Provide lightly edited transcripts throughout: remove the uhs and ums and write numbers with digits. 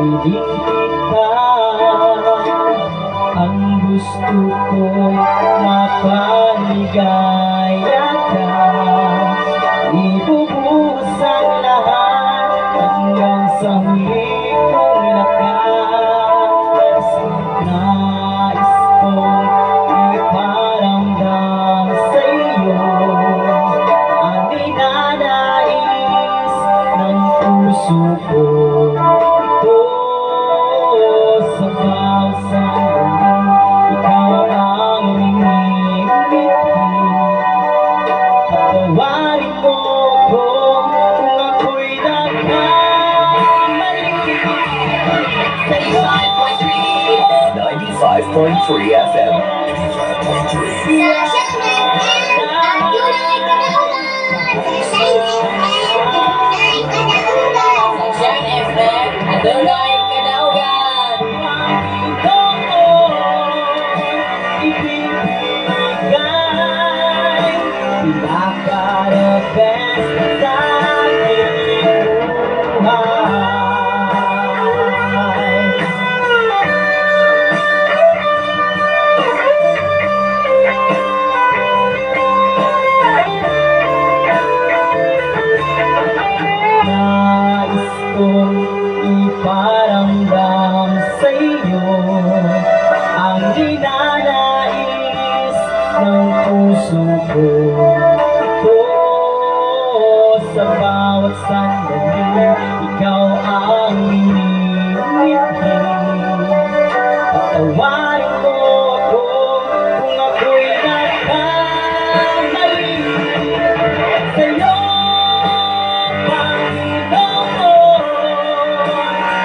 di ikaw ang gusto ko'y mapaligaya ka. Ibubuhos ang lahat hanggang sa huli kong lakas. Nais kong iparamdam sa iyo ang ninanais ng puso ko. Sa bawat sandali, ikaw ang minimiti. Patawarin mo ko kung ako'y nagkamali. 95.3 FM. 95.3 iparamdam sa iyo ang dinanais ng puso ko. Sa bawat sandali, ikaw ang minimiti. Patawarin mo ako kung ako'y nagkamali. Sa'yo, Panginoon,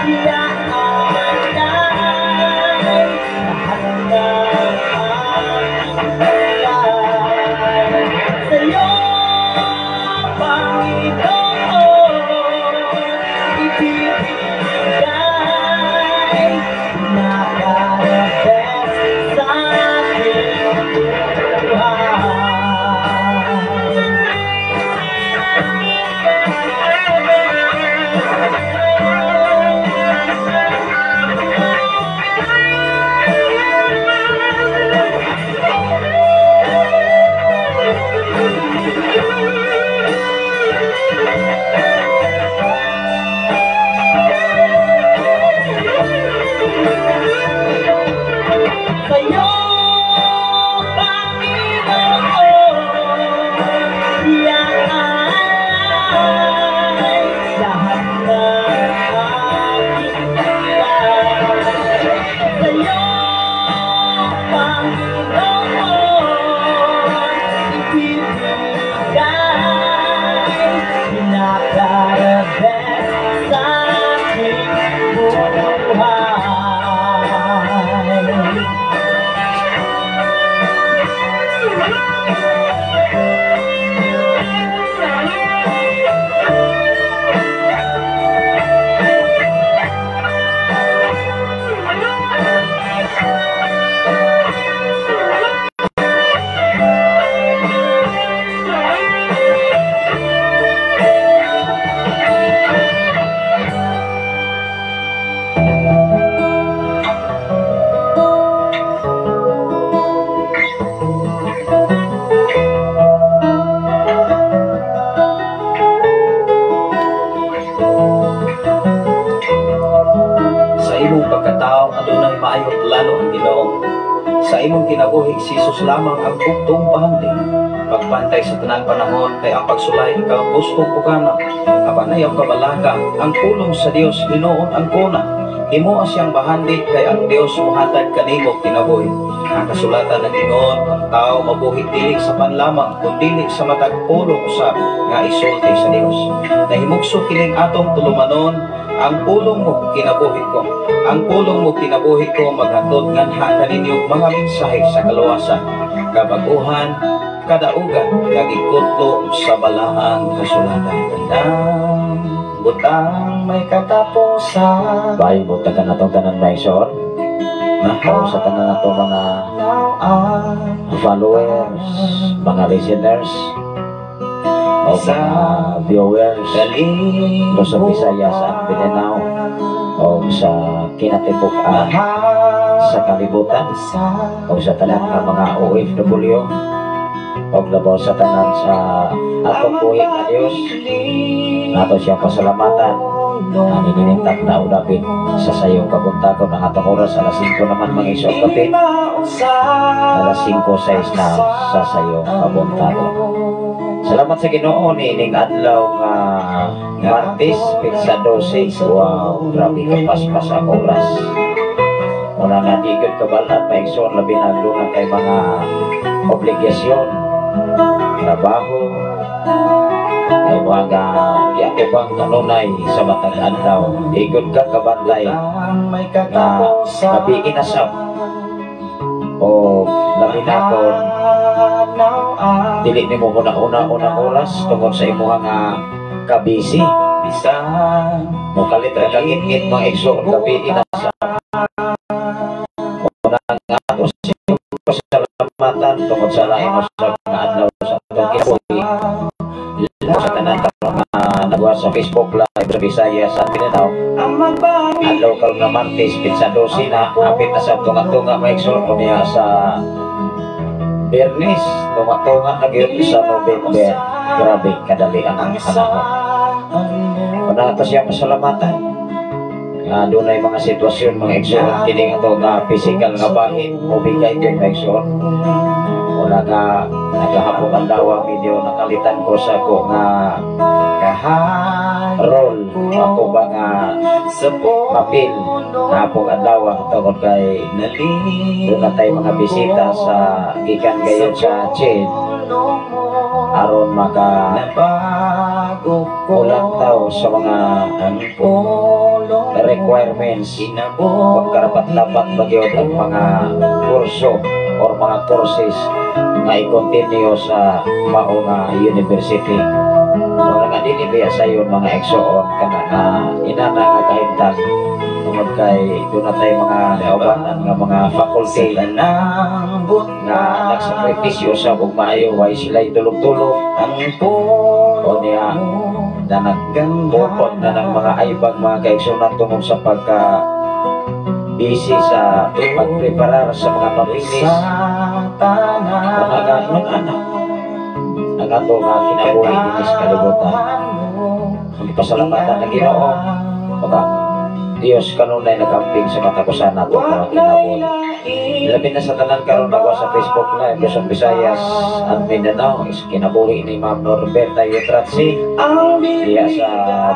ilaanay lahat ng aking buhay. Sa'yo, Panginoon, ibibigay nakarapes sa aking buhay. Sa'yo, Panginoon, iaalay lahat ng aking buhay. Sa'yo, Panginoon, ibibigay nakarapes sa aking buhay. Pagkatao adunay maayo lalo ang Ginoo. Sa imong kinabuhi si Jesus lamang ang bugtong pahanding. Pagpantay sa tanang panahon kay ang pagsulay ikaw gustong pugana. Kapanayaw kabalaga ang pulong sa Dios Ginoon ang kuna. Himo siyang bahandi kay ang Dios mohatag kanimo kinabuhi. Ang kasulatan ng Ginoon, ang tao mabuhi dili sa panlamang kundi sa matag pulong usab nga isulti sa Dios. Nahimugso kining atong tulumanon ang pulong mo kinabuhi ko. Ang pulong mo kinabuhi ko maghatod nganha kaninyo mga mensahe sa kaluwasan, kabaguhan, kadaugan, nagikutlo sa balahang kasulatan. Tandang butang may katapusan. Bahay mo taga na itong tanan na isor. Mahal sa tanan na itong mga followers, mga listeners, o mga viewers, Luzon, Visayas at Mindanao. o sa kinatibuk-an sa kalibutan o sa tanan nga mga OFW o labaw sa tanan sa atong buhi nga Dios nato siyang pasalamatan na nininintag na udapin sa sayong kabuntagon ng atong oras alas 5 naman mga isang kape alas 5:06 na sa sayong kabuntagon. Salamat sa Ginoo ni ining adlaw nga Martes, Pizza 12. Wow, grabe kapaspas ang oras. Una nga di gud kabalan maigsoon labi na dungan kay mga obligasyon, trabaho, ay mga giatubang kanunay sa matag adlaw. Di gud ka kabantay na kabiin na sab o labi na kon dili nimo una-unang oras tungod sa imong nga kabisi mo kalit ra kagit mga igsoon gabi ina sa una nga ato sa pasalamatan tungod sa lain sa mga adlaw sa atong kinabuhi sa tanan karon nga nagwa sa Facebook Live sa Bisaya sa Mindanao adlaw karon na Martes Pizza 12 na hapit na sa tunga-tunga mga igsoon niya sa Bernis, tunga-tunga na gyud sa November. Grabe kadali ang panahon. Una ta siya pasalamatan. Nga dunay mga sitwasyon mga igsoon kini nga to nga physical nga bahin mo bigay gyud mga igsoon. Wala nga nagahapon ang dawa video nakalitan ko sa ko nga role ako ba nga papel hapong adlaw tungod kay doon na tayo mga bisita sa gikan gayon sa Chin aron maka ulang tao sa mga requirements pagkarapat-dapat bagyod ang mga kurso or mga courses nga i-continue sa maong university. Wala nga dili biya sayon mga igsoon kana nga inana nga kahimtang tungod kay doon na tayo mga kaubanan nga mga faculty nga nagsakripisyo sa kung maayo way sila'y tulog-tulog o niya na nagbukod na ng mga aibang mga kaigsunan tungod sa pagka busy sa pagpreparar sa mga papilis mga ganun anak ang ato nga kinabuhi din sa kalibutan ang pasalamatan na Ginoo mga Diyos kanunay nagamping sa katapusan nato mga kinabuhi labi na sa tanan karon nagwa sa Facebook Live Luzon, Visayas at Mindanao is kinabuhi ni Ma'am Norberta Yutratsi diya sa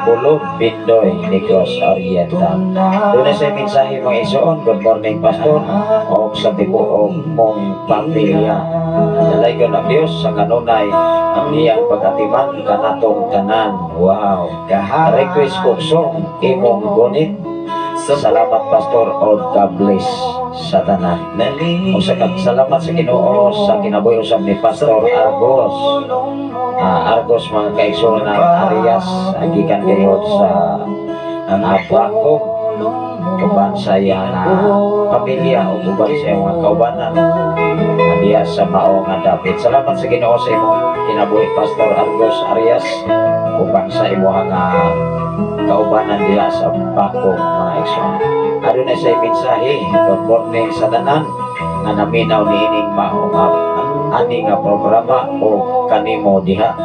Bulog, Bindoy, Negros Oriental. Doon na sa mensahe mga igsoon, good morning Pastor o sa tibuok mong pamilya. Nalay ko ng Diyos sa kanunay ang iyang pagkatiman kanatong tanan. Wow! Request ko song imong gunit. Salamat Pastor o God bless sa tanan. O sa salamat sa Ginoo sa kinabuhi usab ni Pastor Argos. Argos mga kaigsoon ng Arias gikan gayud sa Bangkok uban sa iyang pamilya o uban sa iyang mga kaubanan diya sa maong nga dapit. Salamat sa Ginoo sa imong kinabuhi Pastor Argos Arias uban sa imong kaubanan diya sa Bangkok mga igsoon. Adunay sa mensahe good morning sa tanan nga naminaw ni ining maong ani nga programa o kanimo diha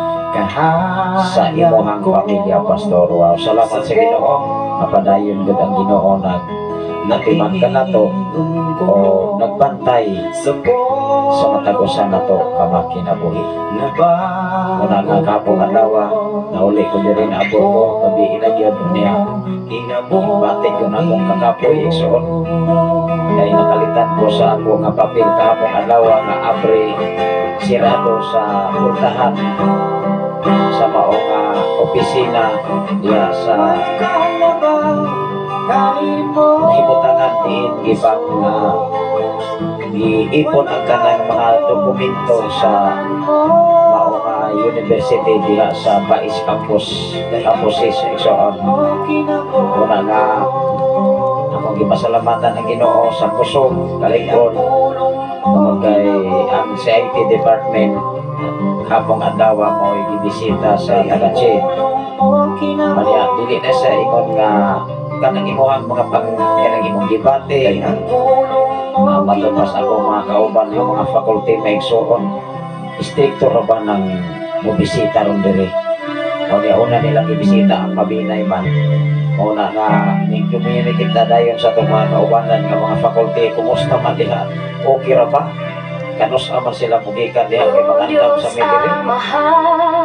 sa imuhang pamilya Pastor. Wow, salamat sa Ginoo mapadayon gud ang Ginoo natiman ka nato o nagbantay sa matagusan nato kamakinabuhi. Una nga kapong adlaw nauli ko diri na abot ko gabi inagyod niya batik yun akong kakapoy igsoon kaya nakalitan ko sa ako nga papel kahapong adlaw nga abre sirado sa pultahan sa maong opisina diya sa naibutangan din ibang iipon ang kanang mga dokumento sa maong university diha sa Bais campuses igsoon. Una nga akong gipasalamatan ang Ginoo sa kusog kalingon tungod kay ang CIT department kapong adlaw mo gibisita sa Tagache. Maliya dili na sa ingon nga kanang imuhang mga kanang imong debate matupas ako mga kauban yung mga faculty may igsoon stricto ra ba ng mobisita ron dire o una nilang ibisita ang mabinay man una nga ning community na dayon sa itong mga kaubanan ng mga faculty kumusta man diha okay ra ba kanus aman sila mugikan diha kay magandam sa military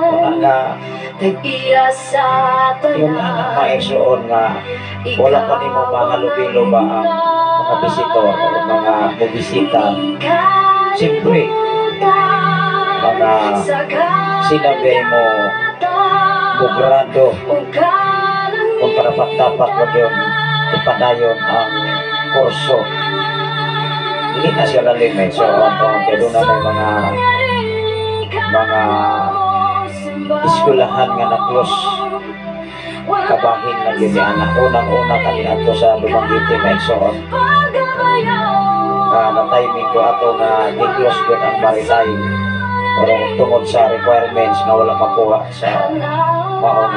una nga yung anak maigsoon nga wala pa nimo mahalubilo ba ang mga visitor o mga bubisita siyempre mga sinabi mo bugrado kung karapat-dapat wag yung ipadayon ang kurso hindi na siya lalimit so kaya doon na may mga iskulahan nga na-close kabahin na yun yan unang-una kanina ito sa Dumanggiti Maigsoon na-timing ko ato na i-close yun ang maritime pero tungod sa requirements na wala makuha sa maong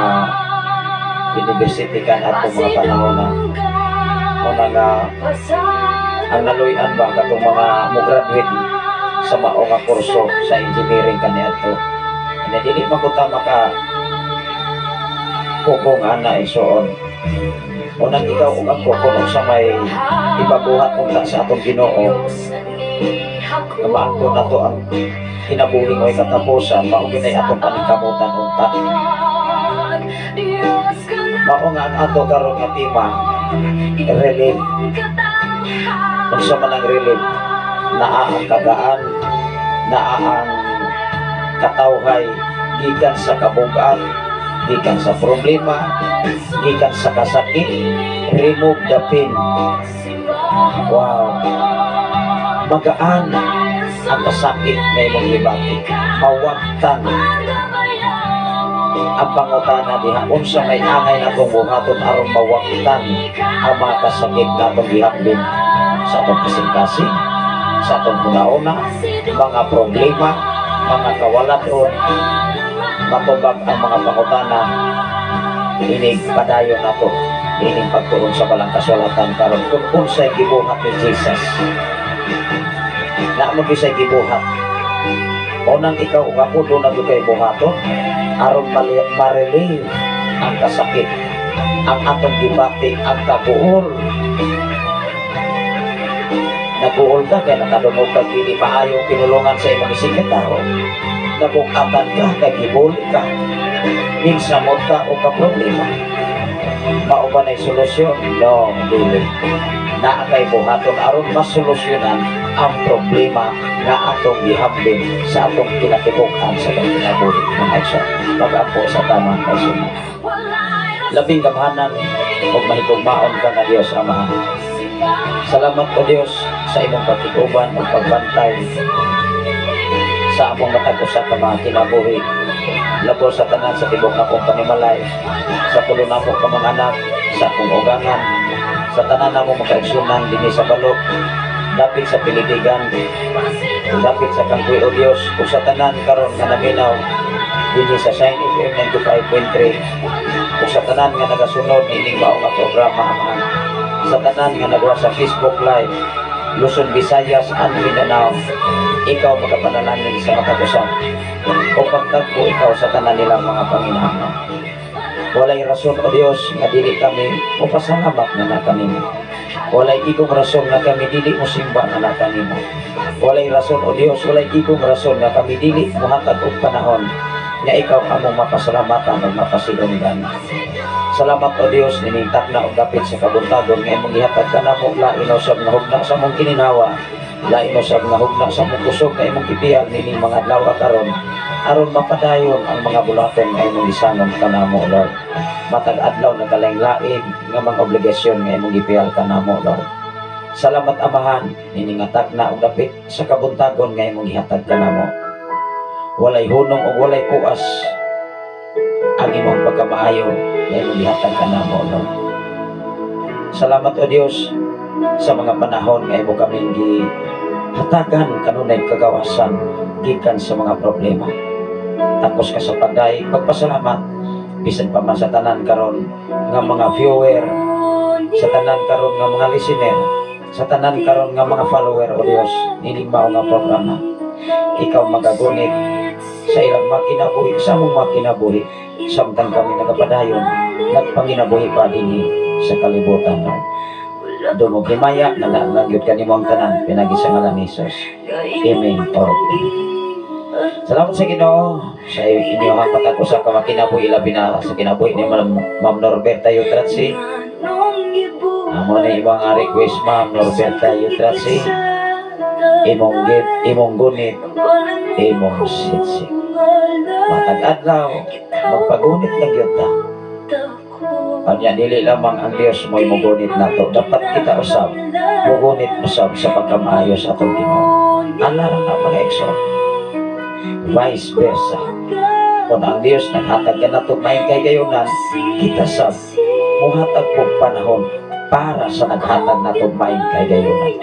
university kan ato mga panahon na una nga ang naluyan ba katong mga mo-graduate sa maong kurso sa engineering kanina ito hindi makuta maka kukong ana isoon unang ikaw kung ako kung sa may ibabuhat kung sa atong Ginoo namato na to ang kinabuhi mo ay katapusan mauginay atong paningkamutan unta mao nga ang ato karon nga tema relief kung sa manang relief naa ang kagaan naa ang katawhay gikan sa kabugan gikan sa problema gikan sa kasakit remove the pain wow magaan ang kasakit na imong libati mawagtan ang pangutana diha unsa may angay natong buhaton aron mawagtan ang mga kasakit natong gihablin sa atong kasing-kasing sa atong una-una mga problema mga kawaladon matubag ang mga pangutana inig padayon nato ining pagtuon sa balang kasulatan karon kung unsay gibuhat ni Jesus na mo bisay gibuhat unang ikaw ug ako do na kay buhaton aron ma-relieve ang kasakit ang atong gibati ang kabuol nabuol ka kaya nakadungog ka hindi maayong pinulungan sa imong sikretaro nabukatan ka kaya gibuli ka minsamot ka o ka-problema mauban ay solusyon no, dili na kay buhaton aron masolusyonan ang problema na atong gihablin sa atong kinatibukan sa atong kinabuhi mga igsoon pag-apo sa tamang kaisunod labing gamhanan o mahigugmaon ka na Diyos Amahan. Salamat o Diyos sa imong pagtikuban o pagbantay sa among matag usa ka mga kinabuhi labo sa tanan sa tibok na kong panimalay sa tulo na mo ka mga anak sa akong ugangan sa tanan na mo makaigsunan dinhi sa balok dapit sa Pilitigan dapit sa Kangkoy o Diyos o sa tanan karon nga naminaw dinhi sa Shine FM 95.3 o sa tanan nga nagasunod nining mao nga programa Amahan sa tanan nga nagawa sa Facebook Live Luzon, Visayas, and Mindanao ikaw magapanalangin sa matagusan o pagtagpo ikaw sa tanan nilang mga panginahanglan walay rason o Diyos nga dili kami o pasalamat nga na kanimo walay igong rason nga kami dili mo simba nga na kanimo walay rason o Diyos walay igong rason nga kami dili muhatag og panahon nga ikaw among mapasalamatan ug mapasilunggan. Salamat o Dios niningtak na og dapit sa kabuntagon nga imong gihatag kanamo lain usab nga hugna sa mong kininawa lain usab nga hugna sa mong kusog nga imong gibiyag nining mga adlaw karon aron mapadayon ang mga bulaton nga imong gisanom kanamo Lord. Matag adlaw na kalain-lain nga mga obligasyon nga imong gibiyag kanamo Lord. Salamat Amahan niningatak na og dapit sa kabuntagon nga imong gihatag kanamo. Walay hunong o walay puas ang imong pagkamaayo na imong gihatag kanamo Lord. Salamat o Dios sa mga panahon nga imo kaming gihatagan kanunay kagawasan gikan sa mga problema. Tapos ka sa pagday pagpasalamat bisan pa man sa tanan karon nga mga viewer sa tanan karon nga mga listener, sa tanan karon nga mga follower o Dios, ining mao nga programa. Ikaw magagunit sa ilang makinabuhi, sa mong makinabuhi, samtang kami nagapadayon, nagpanginabuhi pa dinhi sa kalibutan. Dumog himaya, nalagyod ka nimo ang tanan, pinagi sa ngalan ni Jesus. Amen. Salamat sa Ginoo sa inyo ang patako sa kamakinabuhi, labi na sa kinabuhi ni Ma'am Norberta Yutratsi. Amo na ibang request Ma'am Norberta Yutratsi. Imong gunit, imong sitsik. Matag adlaw, magpagunit ng yuta. Kanya dili lamang ang Dios mo imugunit nato. Dapat kita usab, mugunit usab sa pagkamaayo sa atong Ginoo. Alarang na mga ekson. Vice versa. Kung ang Dios naghatag ka nato may kaygayonan, kita sab muhatag po panahon para sa naghatag nato may kaygayonan.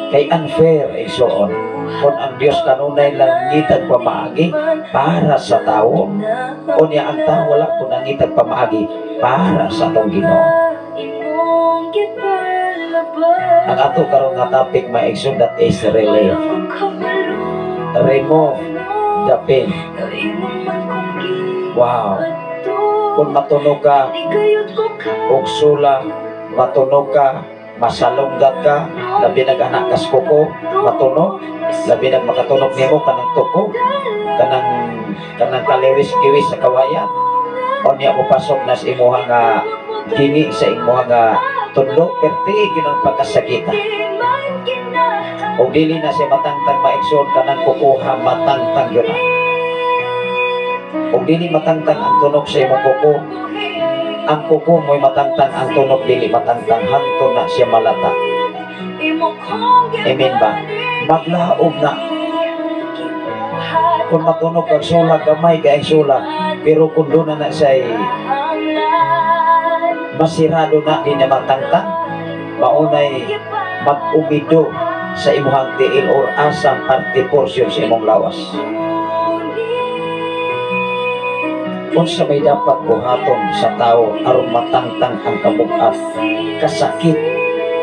Kay unfair igsoon kung ang Dios kanunay langitag pamaagi para sa tao, o niya ang tao wala po nangitag pamaagi para sa atong Ginoo. Ang ato karon nga topic may igsoon, that is relief. Remove the pain. Wow. Kung matunog ka og sula, matunog ka, masalunggat ka, labi nag-anak kas kuko, matunog, labi nag makatunog nimo kanang tuko, kanang kaliwis-kiwis sa kawayan. O niya mo pasok na sa imuha nga kini sa imuha nga tudlo, perti ginang pagkasakita. O dili na siya matangtang maigsoon kanang kukuha, matangtang yun na. O dili matangtang ang tunog sa imong kuko, ang kuko mo'y matangtang, ang tunog dili matangtang, hanto na siya malata. Amen ba? Maglaog na. Kung matunog ang sula, gamay ka ang sula, pero kung doon na siya masirado na, di na matangtang, maunay mag-umido sa imuhang tiil or asang parte portion sa imong lawas. Kung sa may dapat buhaton sa tao aron matangtang ang kabugat, kasakit,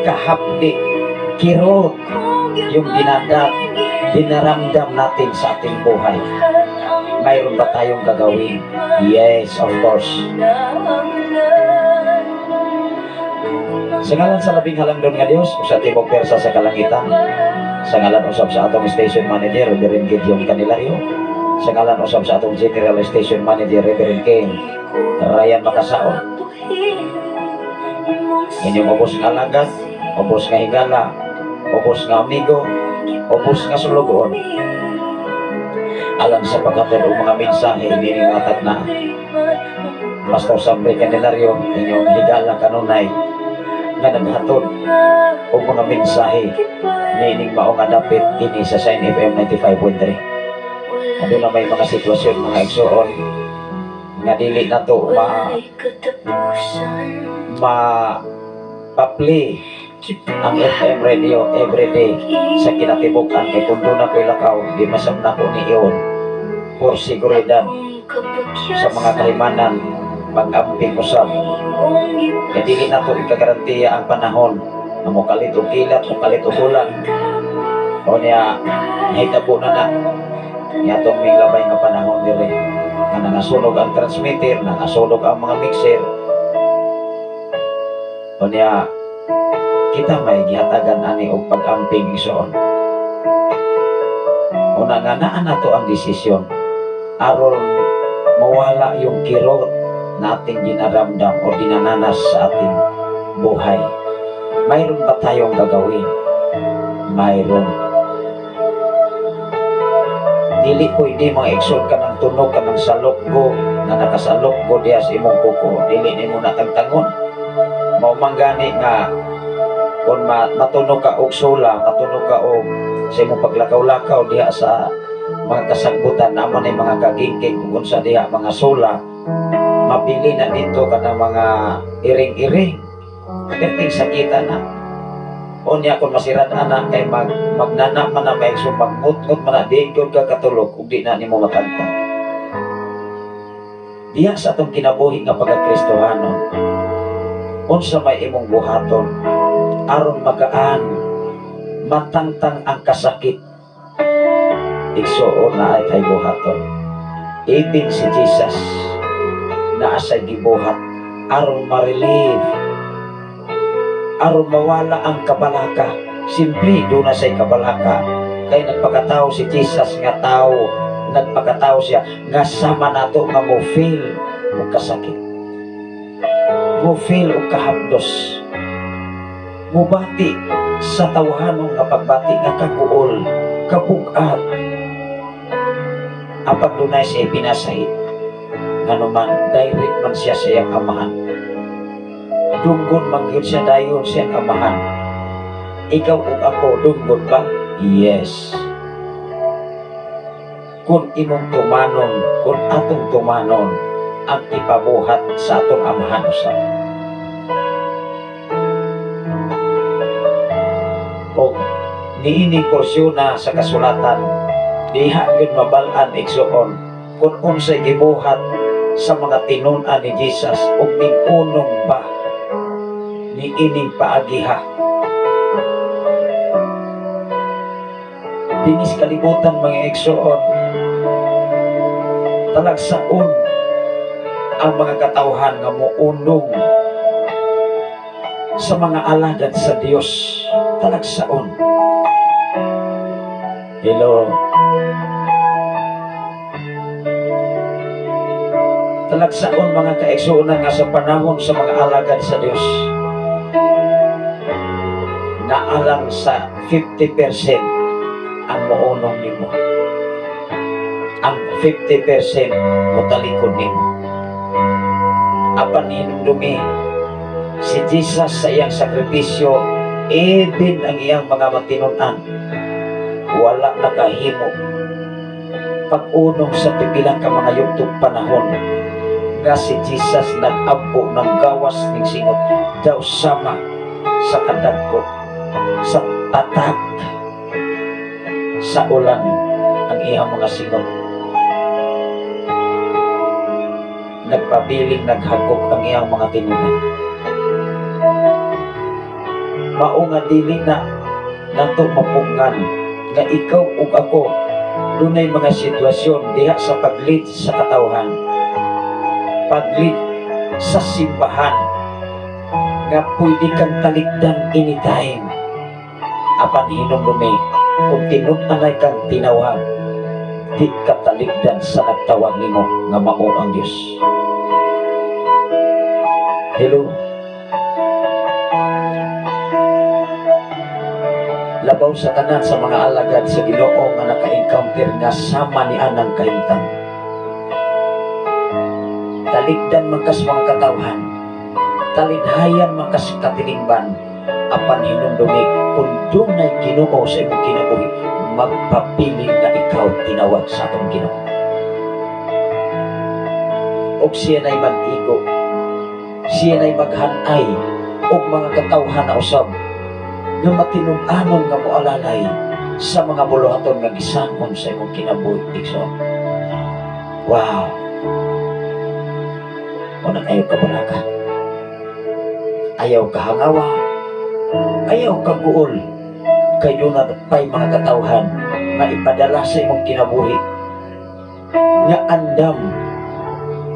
kahapdi, kirot, yung dinaramdam natin sa ating buhay, mayroon ba tayong gagawin? Yes, of course. Sa ngalan sa labing halangdon nga Dios, sa tibok persa sa kalangitan, sa ngalan usab sa atong station manager, Reverend Gideon Canilario, sa ngalan usab sa atong general station manager, Reverend King Ryan Makasaon, inyong ubos nga alagad, ubos nga higala, ubos nga amigo, ubos nga sulugon, alang sa pagkatod o mga mensahe hindi nga tagna. Pastor Sambre Canilario, inyong higala kanunay nga naghatod o mga mensahe nining mao nga dapit ini sa Sign FM 95.3. Ano na may mga sitwasyon, mga igsoon nga dili na to pa-play ang FM radio everyday sa kinatibukan, kay kung doon ako'y lakaw di masam na ko ni iyon for seguridad sa mga kahimanan pag-amping usap. Kaya dili na ito ikagarantiya ang panahon na mukalit o kilat, mukalit o bulan, o niya hitabo na na niya itong may labay nga panahon dire na nangasunog ang transmitter, nangasunog ang mga mixer, o niya kita may gihatagan ani og pag-amping isoon. Una nga naan na to ang desisyon aron mawala yung kirot nating dinaramdam o dinananas sa ating buhay. Mayroon ba tayong gagawin? Mayroon. Dili ko hindi mga eksod ka ng tunog ka ng salok ko na nakasalok ko diya sa imong kuko. Dili ni mo natagtangon. Maumanggani nga kung matunog ka og sula, matunog ka og sa imong paglakaw-lakaw diya sa mga kasagbutan naman ay mga kagingking kung sa diha mga sula, mapili na dito ka ng mga iring-iring, perting sakita na. O niya kung masirad na kay magnana man na may so magngut-ngut man na di ka katulog kung di na ni mo matantang. Diya sa atong kinabuhi nga pagkakristohanon, unsa may imong buhaton aron magaan matangtang ang kasakit. Igsuon na ay tay buhaton. Even si Jesus na asay gibuhat aron ma-relieve, aron mawala ang kabalaka. Simple doon na say kabalaka kay nagpakatao si Jesus nga tao, nagpakatao siya nga sama nato nga mo feel o kasakit, mo feel o kahapdos, mo bati sa tawhanong nga pagbati nga kaguol, kabugat. Apat dunay siya pinasahid ano man, direct man siya sa iyang amahan. Dunggod man gyud siya dayon sa iyang amahan. Ikaw ug ako dunggod ba? Yes. Kung imong tumanon, kung atong tumanon ang ipabuhat sa atong amahan usab. O niining porsyon na sa kasulatan, diha gyud mabal-an igsuon kung unsay gibuhat sa mga tinun-an ni Jesus ug ning-unong ba ni ining paagiha. Dinis kalibutan mga igsuon, talagsaon ang mga katawhan nga muunong sa mga alagad sa Dios. Talagsaon. Hello. Talagsaon mga kaigsuonan nga sa panahon sa mga alagad sa Dios na alang sa 50% ang muunong nimo, ang 50% mutalikod nimo. Apan hinumdumi si Jesus sa iyang sakripisyo, even ang iyang mga matinun-an wala nakahimo pag-unong sa pipilang ka mga yugtong panahon nga si Jesus nag-ampo ng gawas ng singot daw sama sa kadagkot, sa tatak, sa ulan ang iyang mga singot. Nagpabiling naghagok ang iyang mga tinunan. Mao nga dili na nato mapungan nga ikaw ug ako dunay mga sitwasyon diha sa paglid sa katawhan, paglid sa simbahan nga pwede kang talikdan anytime. Apan hinumdumi kung tinud-anay kang tinawag, di ka talikdan sa nagtawag nimo nga mao ang Dios. Hello. Labaw sa tanan sa mga alagad sa Ginoo nga naka-encounter nga sama ni anang kahimtang. Taligdan magkas mga katawhan, talidhayan magkas katilingban, apan hinumdumi kung dunay Ginoo sa imong kinabuhi, magpapiling na ikaw tinawag sa atong Ginoo. Og siya na'y mag-igo, siya na'y maghanay og mga katawhan na usab nga matinun-anon nga moalalay sa mga buluhaton nga gisamon sa imong kinabuhi. Ikson. Wow. Una ayaw ka bulaga, ayaw ka hangawa, ayaw ka guol, kayo na pa'y mga katawhan nga ipadala sa imong kinabuhi nga andam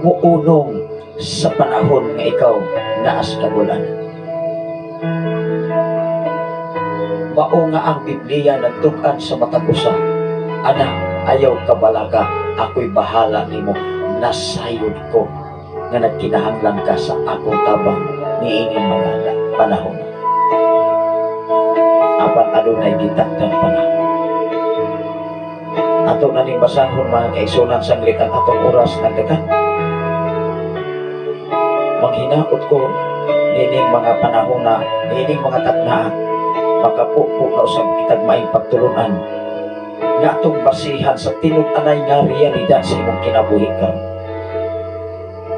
muunong sa panahon nga ikaw naas kagulan. Mao nga ang Biblia nagtukan sa matag usa, anak, ayaw ka balaga, ako'y bahala nimo, nasayod ko nga nagkinahanglan ka sa akong tabang niining mga panahon. Apan adunay gitakdan panahon. Ato na ning basahon mga kaigsunan sanglit ang atong oras nagdagan. Maghinaot ko nining mga panahon na nining mga takna makapupo na usab kitag maing pagtulunan nga atong basihan sa tinud-anay nga realidad sa imong kinabuhi karon.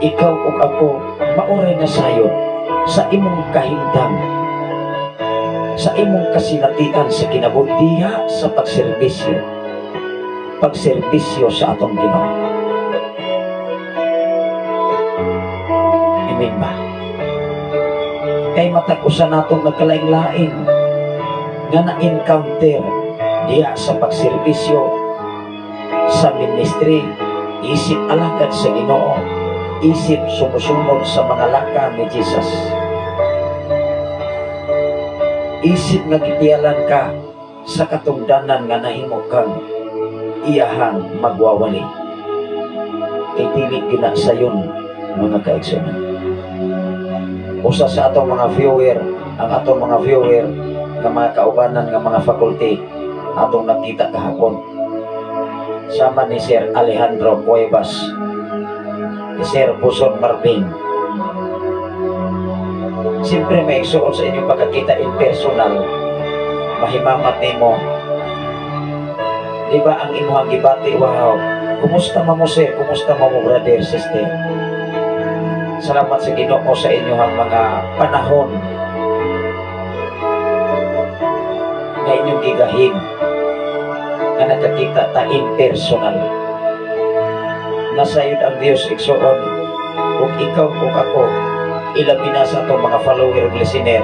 Ikaw ug ako maoray na sayon sa imong kahimtang, sa imong kasinatian sa kinabuhi diha sa pagserbisyo sa atong Ginoo. Amen ba? kay matag-usa natong nagkalain-lain nga na-encounter diya sa pagserbisyo sa ministry, isip alagad sa Ginoo, isip sumusunod sa mga laka ni Jesus, isip nga gitiyalan ka sa katungdanan nga nahimo kang iyahang magwawali. Kay dili gina sayon mga kaigsunan. Usa sa atong mga viewer, ang atong mga viewer nga mga kaubanan nga mga faculty atong nakita kahapon sama ni Sir Alejandro Cuevas, ni Sir Puson Marvin. Siyempre may igsuon sa inyong pagkakita in personal, mahimamat nimo. Diba ang imuhang gibati, wow, kumusta mo sir, kumusta mo brother, sister? Salamat sa Ginoo sa inyong mga panahon na inyong gigahig na nakakita ta in personal. Nasayod ang Diyos igsuon kung ikaw kung ako ilabi na sa itong mga follower ug listener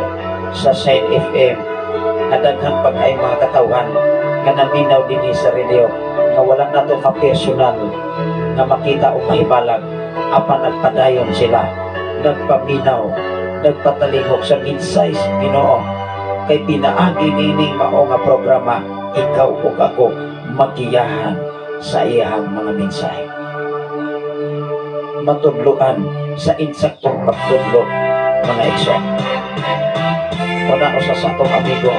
sa Shine FM na daghang pag ay mga katawhan nga naminaw din sa radio nga wala na itong personal na makita o mahibalag apan nagpadayon sila, nagpaminaw, nagpatalingok sa insights Ginoo kay pinaagi nining mao nga programa ikaw o ako magiyahan sa iyang mga mensahe, matudloan sa insaktong pagtudlo mga igso. Una ko sa atong amigo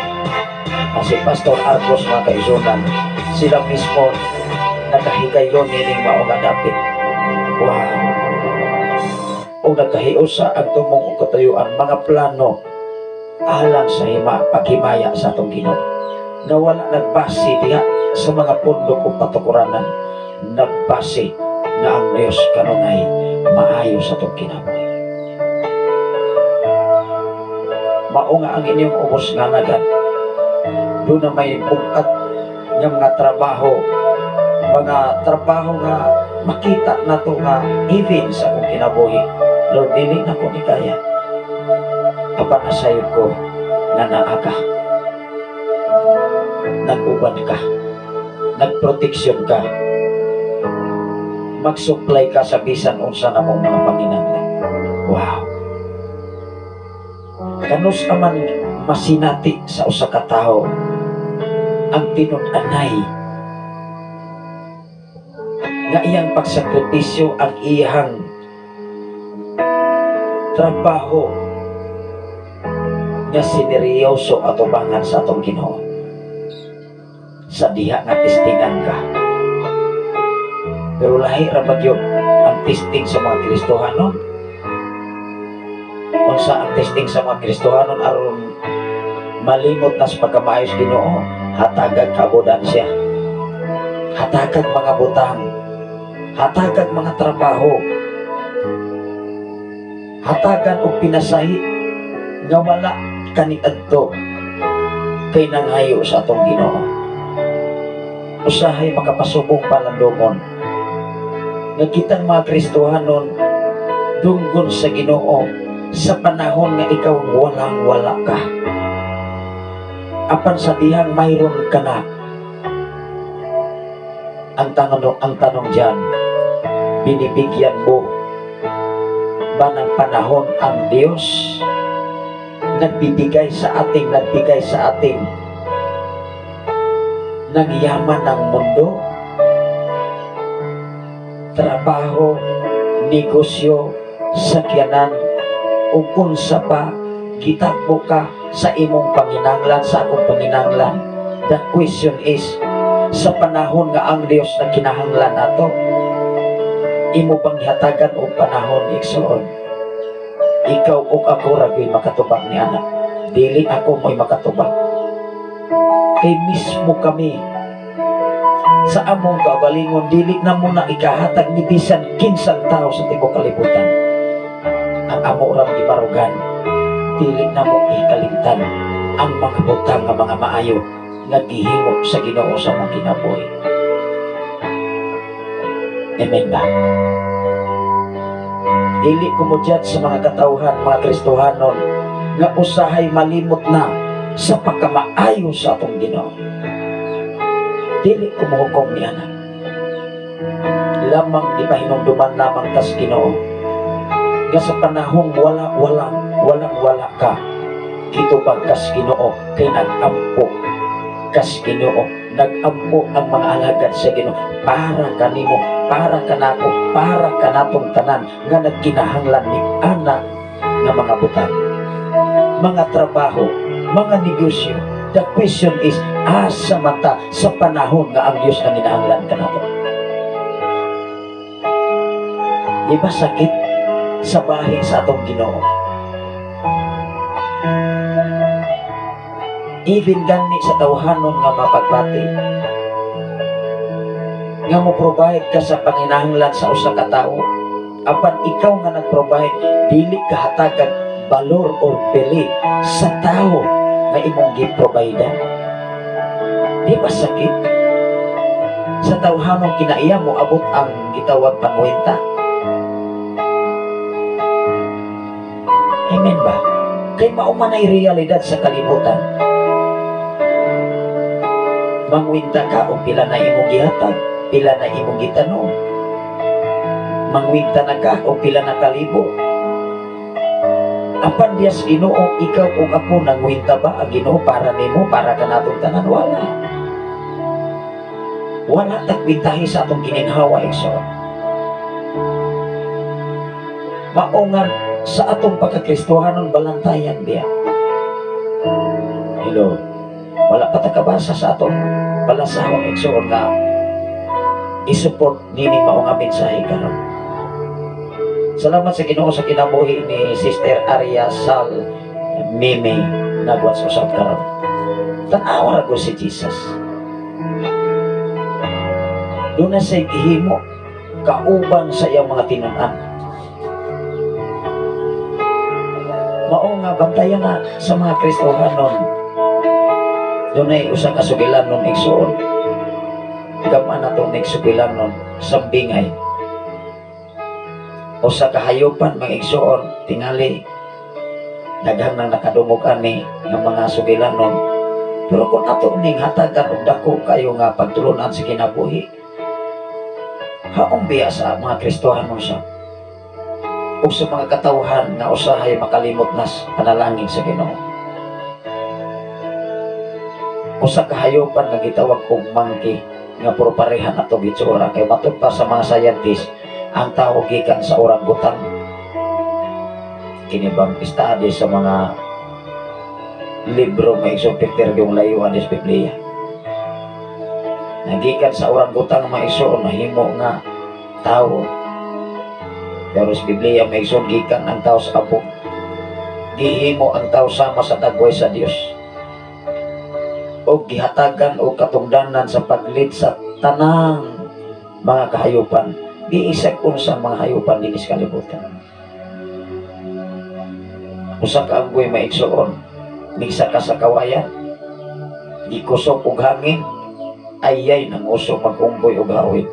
si Pastor Argos mga kaisunan, sila mismo nakahigayon nining mao nga dapit. Wow! O nagkahiusa ang tumong katayuan mga plano alang sa paghimaya sa atong Ginoo na wala nagbase diha sa mga pundok o patukuranan, nagbase na ang Diyos kanunay maayo sa itong kinabuhi. Mao nga ang inyong ubos nga nagan doon na may bukat ng mga trabaho nga makita na ito nga even sa akong kinabuhi. Lord, dili na ko ni kaya apan nasayod ko na naaga, nag-uban ka, nagproteksyon ka, mag-supply ka sa bisan unsa na mong mga panginahanglan. Wow! Kanus naman masinati sa usa ka tawo ang tinun-anay nga iyang pagsakripisyo ang iyang trabaho nga sineryoso atubangan sa atong Ginoo sa diha nga testingan ka. Pero lahi ra ba gyud ang testing sa mga Kristohanon? Unsa ang testing sa mga Kristohanon aron malimot na sa pagkamaayos Ginoo? Hatagag kabodansya, hatagag mga butang, hatagag mga trabaho, hatagan og pinasahi nga wala kaniadto kay nanghayo sa atong Ginoo. Usahay makapasubong palandumon nga kitang mga Kristohanon dunggon sa Ginoo sa panahon nga ikaw walang-wala ka. Apan sa dihang mayroon ka na, ang tanong diyan, binibigyan mo ba ng panahon ang Diyos? Nagbigay sa ating ng yaman ng mundo, trabaho, negosyo, sakyanan, o kung sa pa gitakbo ka sa imong panginanglan, sa akong panginanglan. The question is, sa panahon nga ang Diyos na kinahanglan nato, imo bang hatagan o panahon igsoon? Ikaw o ako ragoy makatubag ni anak, dili ako mo'y makatubag. Kay mismo kami sa among kaugalingon, dili na muna ikahatag ni bisan kinsang tao sa tibok kalibutan. Ang amo ram iparugan, dili na mo ikalimtan ang mga butang nga mga maayo nga gihimo sa Ginoo sa mga kinabuhi. Amen ba? Dili kumudyat sa mga katawhan, mga Kristohanon nga usahay malimot na sa pagkamaayo sa atong Ginoo. Dili ko mahukom niya na. Lamang di pahinumduman lamang tas Ginoo. Nga sa panahon wala ka. Kito pagkas Ginoo kay nag-ampo kas Ginoo. Nag-ampo ang mga alagad sa Ginoo para kanimo, para kanako, para kanatong tanan nga nagkinahanglan ni anak nga mga butang, mga trabaho, mga negosyo. The question is, asa mata sa panahon nga ang Diyos ang kinahanglan kanato? Di ba sakit sa bahay sa atong Ginoo? Even gani sa tawhanon nga mapagbati, nga mo provide ka sa panginahanglan sa usa ka tawo, apan ikaw nga nag-provide, dili ka hatagan balor o pili sa tawo nga imong gi-provide. Di ba sakit? Sa tawhanon kinaiya mo abot ang gitawag pangwenta. Amen ba? Kay maumanay realidad sa kalibutan. Mangwinta ka o pila na imong gihatag, pila na imong gitanong. Mangwinta na ka o pila na kalibo. Apan dias Ginoo, ikaw o ako nangwinta ba ang Ginoo para nimo, para kanatong tanan? Wala. Wala takwintahi sa atong gininhawa, igsoon. Maungan sa atong pagkakristohanon balantayan biya. Hello. Wala pa takabasa sa atong balasahon, igsoon nga i-support nini maong mensahe karon. Salamat sa Ginoo sa kinabuhi ni Sister Aria Sal Mimi nagwas usab karon. Tan-awa ra ko si Jesus. Doon na sa gihimo kauban sa iyang mga tinun-an. Mao nga bantayan na sa mga Kristohanon. Doon ay usa ka sugilanon igsoon. Gaman na itong nagsugilanon sa bingay. O sa kahayupan mga igsoon, tingali daghang nang nakadungog ani ng mga sugilanon. Pero kung ato ning hatagan og dako kayo nga pagtulunan sa kinabuhi, haong biya sa mga Kristohanon siya o sa mga katawhan na usahay makalimot nas panalangin sa Ginoo. O sa kahayupan nga gitawag og monkey nga puro pareha na to gitsura kay matud pa sa mga scientist ang tao gikan sa orangutan. Kini bang study sa mga libro may isopiter yung layuan des Biblia. Nagikan sa orangutan maiso na himo nga tao. Pero sa Biblia may gikan ang tao sa abog. Gihimo ang tao sama sa dagway sa Dios. O gihatagan o katungdanan sa paglit sa tanang mga kahayupan. Giisag sa mga hayupan dinis kalibutan. Usa ka anggoy maigsoon, migsa ka sa kawayan, gikusok og hangin, ayay nang uso magunggoy og hawid.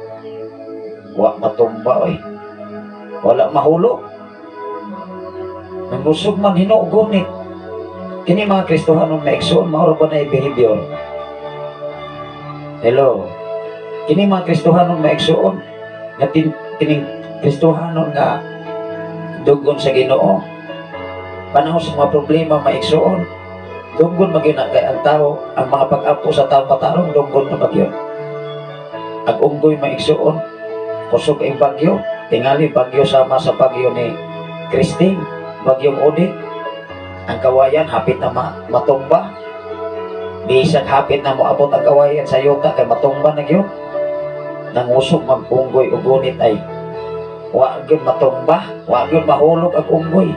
Wa matumba oy. Wala mahulog. Nang usog man hinugunit. Kini mga Kristohanon maigsoon, mao ba na behavior? Hello. Kini mga Kristohanon maigsoon, nga kining Kristohanon nga dugon sa Ginoo. Panahon sa mga problema maigsoon, dugon magina kay ang tao, ang mga pag-apo sa tao matarong dugon na bagyo. Ang unggoy maigsoon, kusog ang bagyo, tingali bagyo sama sa bagyo ni Christine, bagyong Odin. Ang kawayan hapit na matumba. Bisag hapit na moabot ang kawayan sa yuta kay matumba na gyud. Nangusog magunggoy og gunit ay wa gyud matumba, wa gyud mahulog ang unggoy.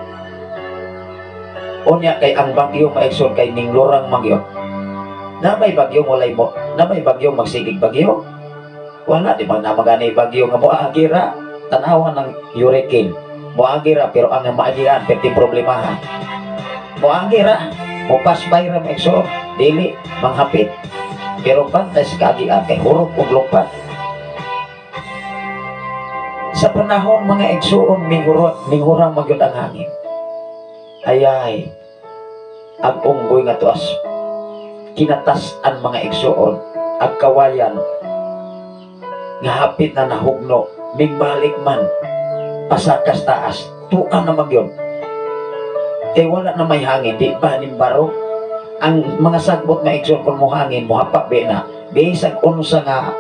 Unya kay ang bagyo maigsoon kay ninglurang magyo. Na may bagyo walay mo, na may bagyo magsigig bagyo. Wala di man na magani bagyo nga moagira, tanawan ng hurricane. Moagira pero ang maagiran perti problemahan. Moagira, mopasbay ra maigsoon, dili manghapit. Pero pantay sa kagian kay hurot ug lupat. Sa panahon mga igsoon mingurang magyud ang hangin. Ayay, ang unggoy nga tuas kinatas-an mga igsuon ang kawayan nga hapit na nahugno migbalik man pasakas taas tuan na magyon kay wala na may hangin di ba nimbaro ang mga sagbot nga igsuon kung mo hangin muhapa be na bisag unsa nga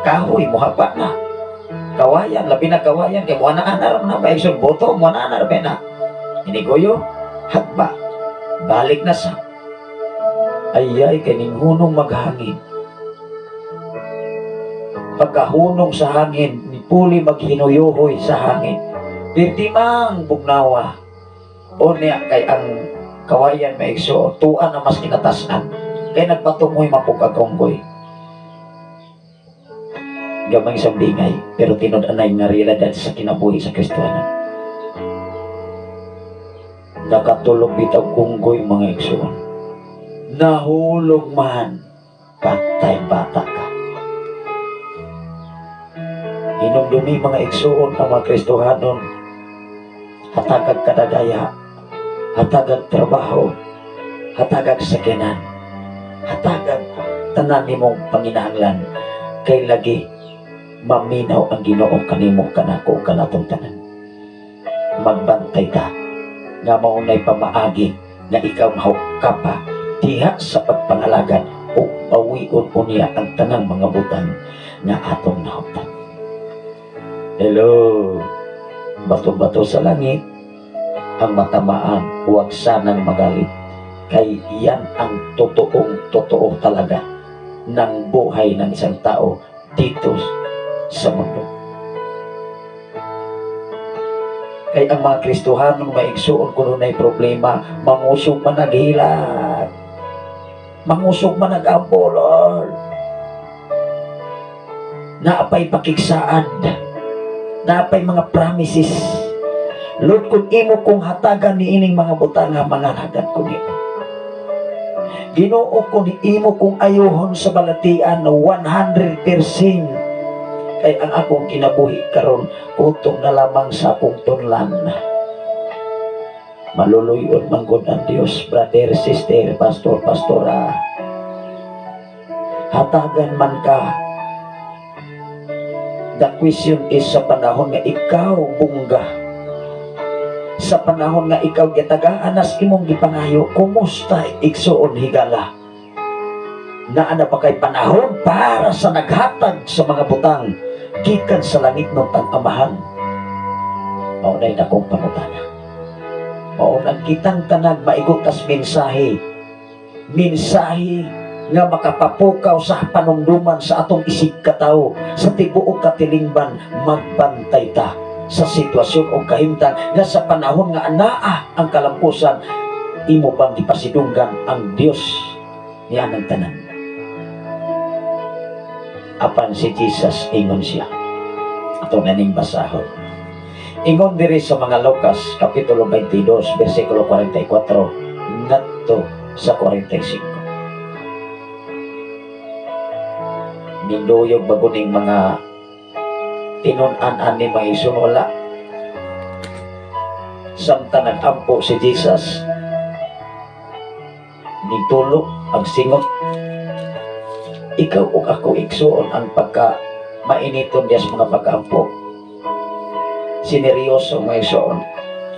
kahoy muhapa na kawayan labi na kawayan kay mo na anar na ba igsuon boto mo na anar be na inigoyo hatba balik na sa ayay kaning hunong maghangin pagkahunong sa hangin ni puli maghinuyohoy sa hangin titimang bugnawa o niya kay ang kawayan maigso tuan na mas kinatasan kay nagpatungoy mapugagonggoy gamay isang bingay pero tinod-anay nga realidad sa kinabuhi sa Kristiyanan nakatulog bitaw kunggoy mga igsoon nahulog man patay bata ka hinumdumi mga igsoon ang mga Kristohanon hatagag kadagaya hatagag trabaho hatagag sakinan hatagag tanan nimong panginahanglan kay lagi maminaw ang Ginoo kanimo kanako kanatong tanan magbantay ta nga maunay pamaagi nga ikaw mahukapa diha sa pagpangalagad o pawion unya ang tanang mga butang nga atong nahuptan. Hello, bato-bato sa langit ang matamaan huwag sanang magalit kay iyan ang totoo talaga ng buhay ng isang tao dito sa mundo. Kay ang mga Kristohanong maigsuon kung na'y problema mangusog man naghilat mangusog man nag-ampo, Lord. Naapay pakigsaad, naapay mga promises. Lord, kung imo kong hatagan ni ining mga butang nga mananagan ko nimo. Ginoo kung imo kong ayuhon sa balatian na 100%. Kay ang akong kinabuhi karon utong na lamang sa akong tunlan. Maluluyon man gud ang Dios, brother, sister, pastor, pastora. Hatagan man ka. The question is sa panahon nga ikaw bungga. Sa panahon nga ikaw gitagaan nas imong gipangayo, kumusta igsuon higala? Naa na ba kay panahon para sa naghatag sa mga butang gikan sa langit ng Amahan? Maunay na kong pangutana. Maunang kitang tanag maigot as mensahe nga makapapukaw sa panungduman sa atong isig katao sa tibuok katilingban magbantay ta sa sitwasyon o kahimtang nga sa panahon nga anaa ang kalampusan imo pang gipasidunggan ang Dios niya ng tanan. Apan si Jesus ingon siya ato naning basahon. Ingon diri sa mga Lucas kapitulo 22 bersikulo 44 ngadto sa 45. Ninduyog baguning mga tinun-an ni maisun wala. Samtang nagampo si Jesus nitulog ang singot. Ikaw ug ako igsuon ang pagka mainiton dias mga pag-ampo. Sineryoso mo igsuon.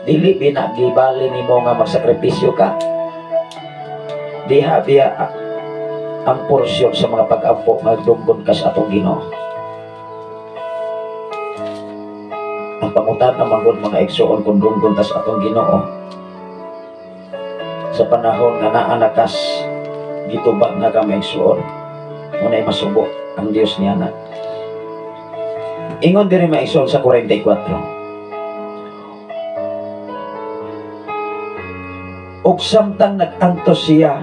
Dili binagibali nimo nga magsakripisyo ka. Diha biya ang porsyon sa mga pag-ampo magdunggon ka sa atong Ginoo. Ang pangutan na manggod mga igsuon kung dunggon ta sa atong Ginoo. Sa panahon nga naa nakas gitubag na ka maigsuon. Muna'y masubo ang Dios niya na. Ingon diri maigsuon sa 44. Og samtang nag-antos siya,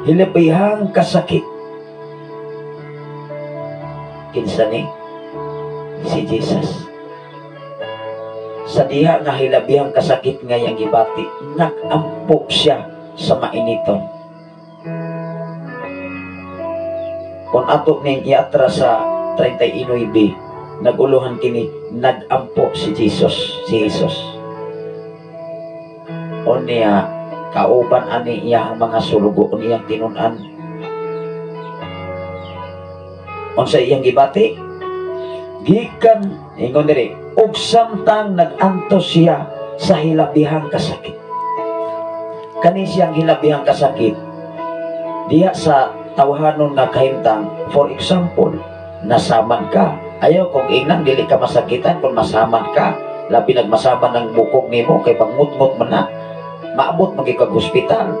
hilabihang kasakit. Kinsa ni si Jesus. Sa diha nga hilabihang kasakit nga yang gibati, nag-ampo siya sa mainiton. Kung ato ning iatra sa 39, naguluhan kini nag-ampo si Jesus, o niya kauban ani iyang mga sulugo niyang tinunan. Unsa iyang gibati? Gikan ingon diri ug samtang nagantos siya sa hilabihang kasakit. Kani siyang hilabihang kasakit diha sa tawhanon nga kahimtang. For example, nasaman ka, ayaw kung inang dili ka masakitan kung masaman ka, labi nagmasaman ng bukog nimo kay pagmutmut man na maabot magikag hospital,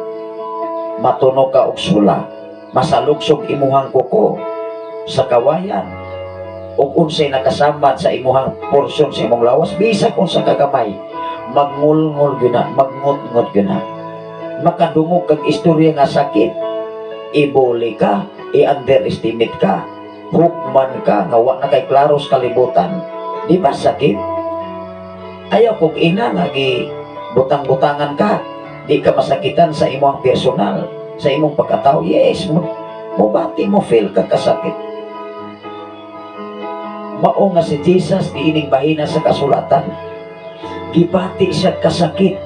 matunog ka og sula, masalugsog imuhang kuko sa kawayan, ug unsay nakasamad sa imuhang porsyon sa imong lawas, bisag unsa kagamay, magngulngol gyud na, magngutngot gyud na, makadungog kag istorya nga sakit, ibuli ka, i-underestimate ka, hukman ka, nga wa na kay klaros kalibutan, di ba sakit? Ayaw kung ina nga butang-butangan ka, di ka masakitan sa imong personal, sa imong pagkatao. Yes, mubati mo feel ka kasakit. Mao nga si Jesus diining bahina sa kasulatan, gibati siya kasakit.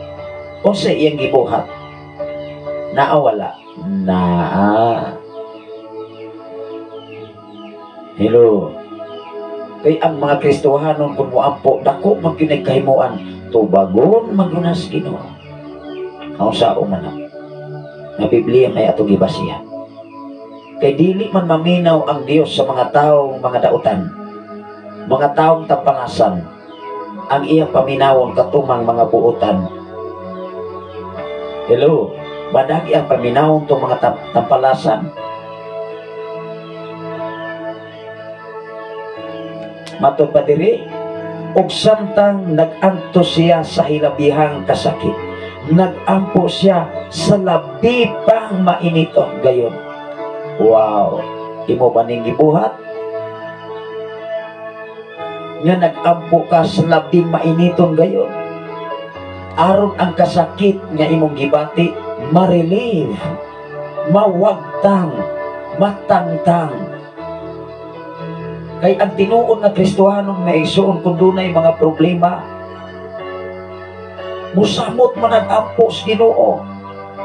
Unsa iyang gibuhat? Naawala na. Hello. Kay ang mga Kristohanon kung muampo dako magkinagkahimuan, tubagon magunas Ginoo. Ang sao man na Biblia may ato gibasihan. Kay dili man maminaw ang Dios sa mga taong mga dautan, mga taong tapangasan, ang iyang paminawon katumang mga buotan. Hello, madagi ang paminawon tong mga tampalasan. Matod pa diri, ug samtang naganto siya sa hilabihang kasakit, nagampo siya sa labi pang mainiton gayon. Wow, imo ba ning gibuhat? Nga nagampo ka sa labi mainiton gayon, aron ang kasakit nga imong gibati ma-relieve, mawagtang, matangtang. Kay ang tinuon nga Kristohanon nga igsuon kung dunay mga problema, musamot man nagampo sa Ginoo,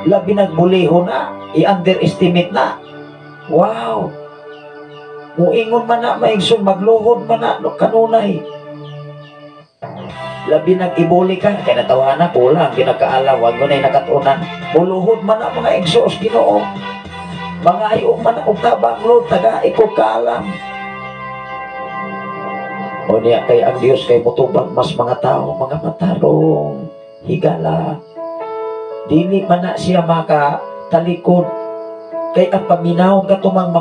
labi nagbuliho na, i-underestimate na. Wow, muingon man na maigsoon, magluhod man na kanunay, labi nag-ibuli ka, kaya natawa na kulang, kinakaalaw, wag mo na'y nakatunan, muluhod man na mga igsoos Ginoo, mga ayo man og tabang Lord, taga ikaw kaalam. O niya kay ang Dios kay mutubag mas mga tao, mga matarong, higala, dili man na siya makatalikod. Kay ang paminaw katumang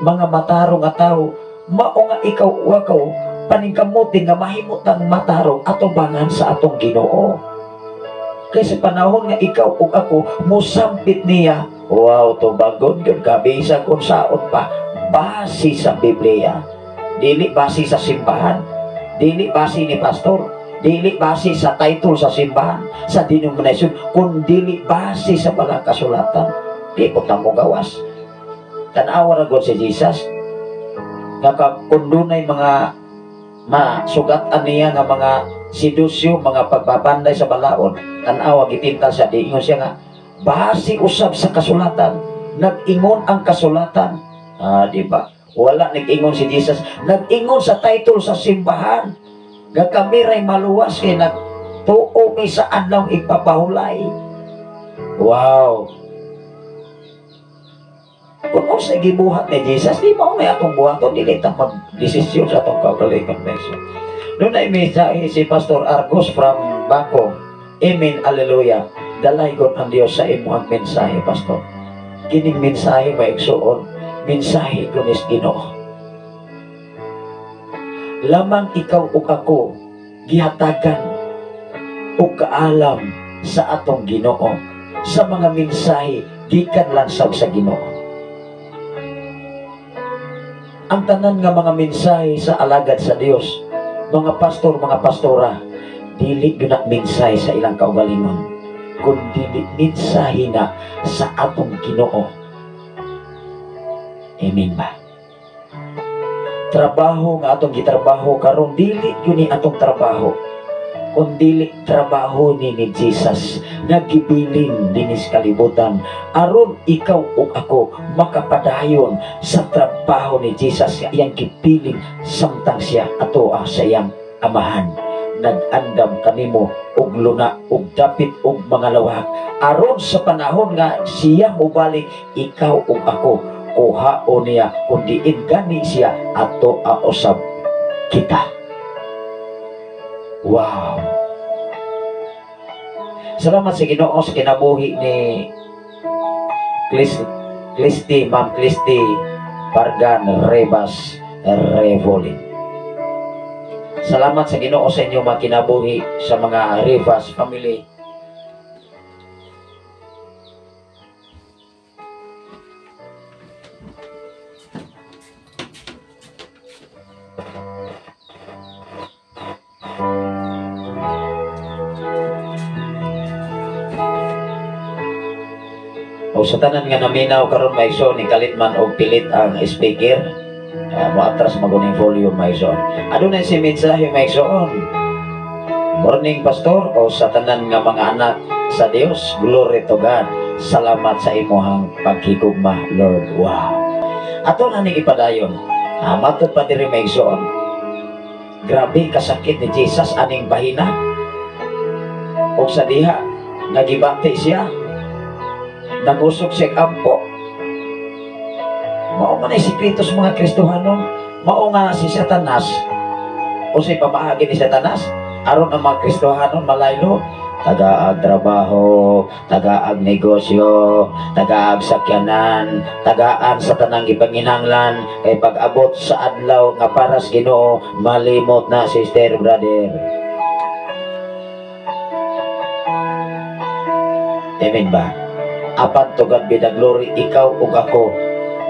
mga matarong nga tao, mao nga ikaw wakaw paningkamutin nga mahimutang matarong atubangan sa atong Ginoo. Kay sa panahon nga ikaw ug ako musampit niya, wow, tubagon yun kabisa kung saon pa, base sa Biblia, dili base sa simbahan, dili base ni pastor, dili base sa title sa simbahan, sa denominasyon, kung dili base sa balang kasulatan. Di po na mo gawas. Tanawa na God si Jesus nga kung dunay mga masugatan niya nga mga sidusyo, mga pagbabanday sa balaod, tanawa gitintal siya, di ingon siya nga base usab sa kasulatan, nag-ingon ang kasulatan. Di ba? Wala nag-ingon si Jesus, nag-ingon sa title sa simbahan nga kami ray maluwas kay nagtuo mi sa adlaw ipapahulay. Wow, kung sa gibuhat ni Jesus, di mo may atong buhaton, dili ta mag-desisyon sa atong kaugalingon mention. Noon ay mensahe si Pastor Argos from Bangkok. Amen, hallelujah. Dalay God ang Dios sa imo ang mensahe, Pastor. Kining mensahe maigsuon, mensahe kunis Ginoo. Lamang ikaw ug ako gihatagan ug kaalam sa atong Ginoo sa mga mensahe gikan lansaw sa Ginoo. Ang tanan nga mga mensahe sa alagad sa Dios, mga pastor, mga pastora, dili gyud mensahe sa ilang kaugalingon, kundi mensahe na sa atong Ginoo. Amen ba? Trabaho nga atong gitrabaho karon dili gyud ni atong trabaho, kundi trabaho ni Jesus nga gibilin dinis kalibutan aron ikaw ug ako makapadayon sa trabaho ni Jesus nga iyang gipiling samtang siya ato sa iyang amahan. Nag-andam kanimo og luna og dapit og mga lawak aron sa panahon nga siya mobalik ikaw ug ako kuhaon niya kundi gani siya ato usab kita. Wow. Salamat sa Ginoo sa kinabuhi ni Ma'am Clisty Pargan Rebas Revolin. Salamat sa Ginoo sa inyong mga kinabuhi sa mga Rivas family. O sa tanan nga naminaw karon maigso ni kalitman og pilit ang speaker. Moatras maguning volume maigsoon. Adunay si mensahe maigsoon. Morning pastor o sa tanan nga mga anak sa Dios, glory to God. Salamat sa imuhang paghigugma, Lord. Wow. Ato na ni ipadayon. Matod pa diri maigsoon. Grabe kasakit ni Jesus aning bahina. O sa diha nagibati siya. Nagusok siya kampo. Mao man ay sikreto sa mga Kristohanon. Mao nga si Satanas o si pamaagi ni Satanas aron ang mga Kristohanon malaylo. Tagaag trabaho, tagaag negosyo, tagaag sakyanan, tagaan sa tanang ipanginanglan. Kay pag-abot sa adlaw nga para sa Ginoo malimot na, sister, brother. Amen ba? Apan to God be the glory, ikaw ug ako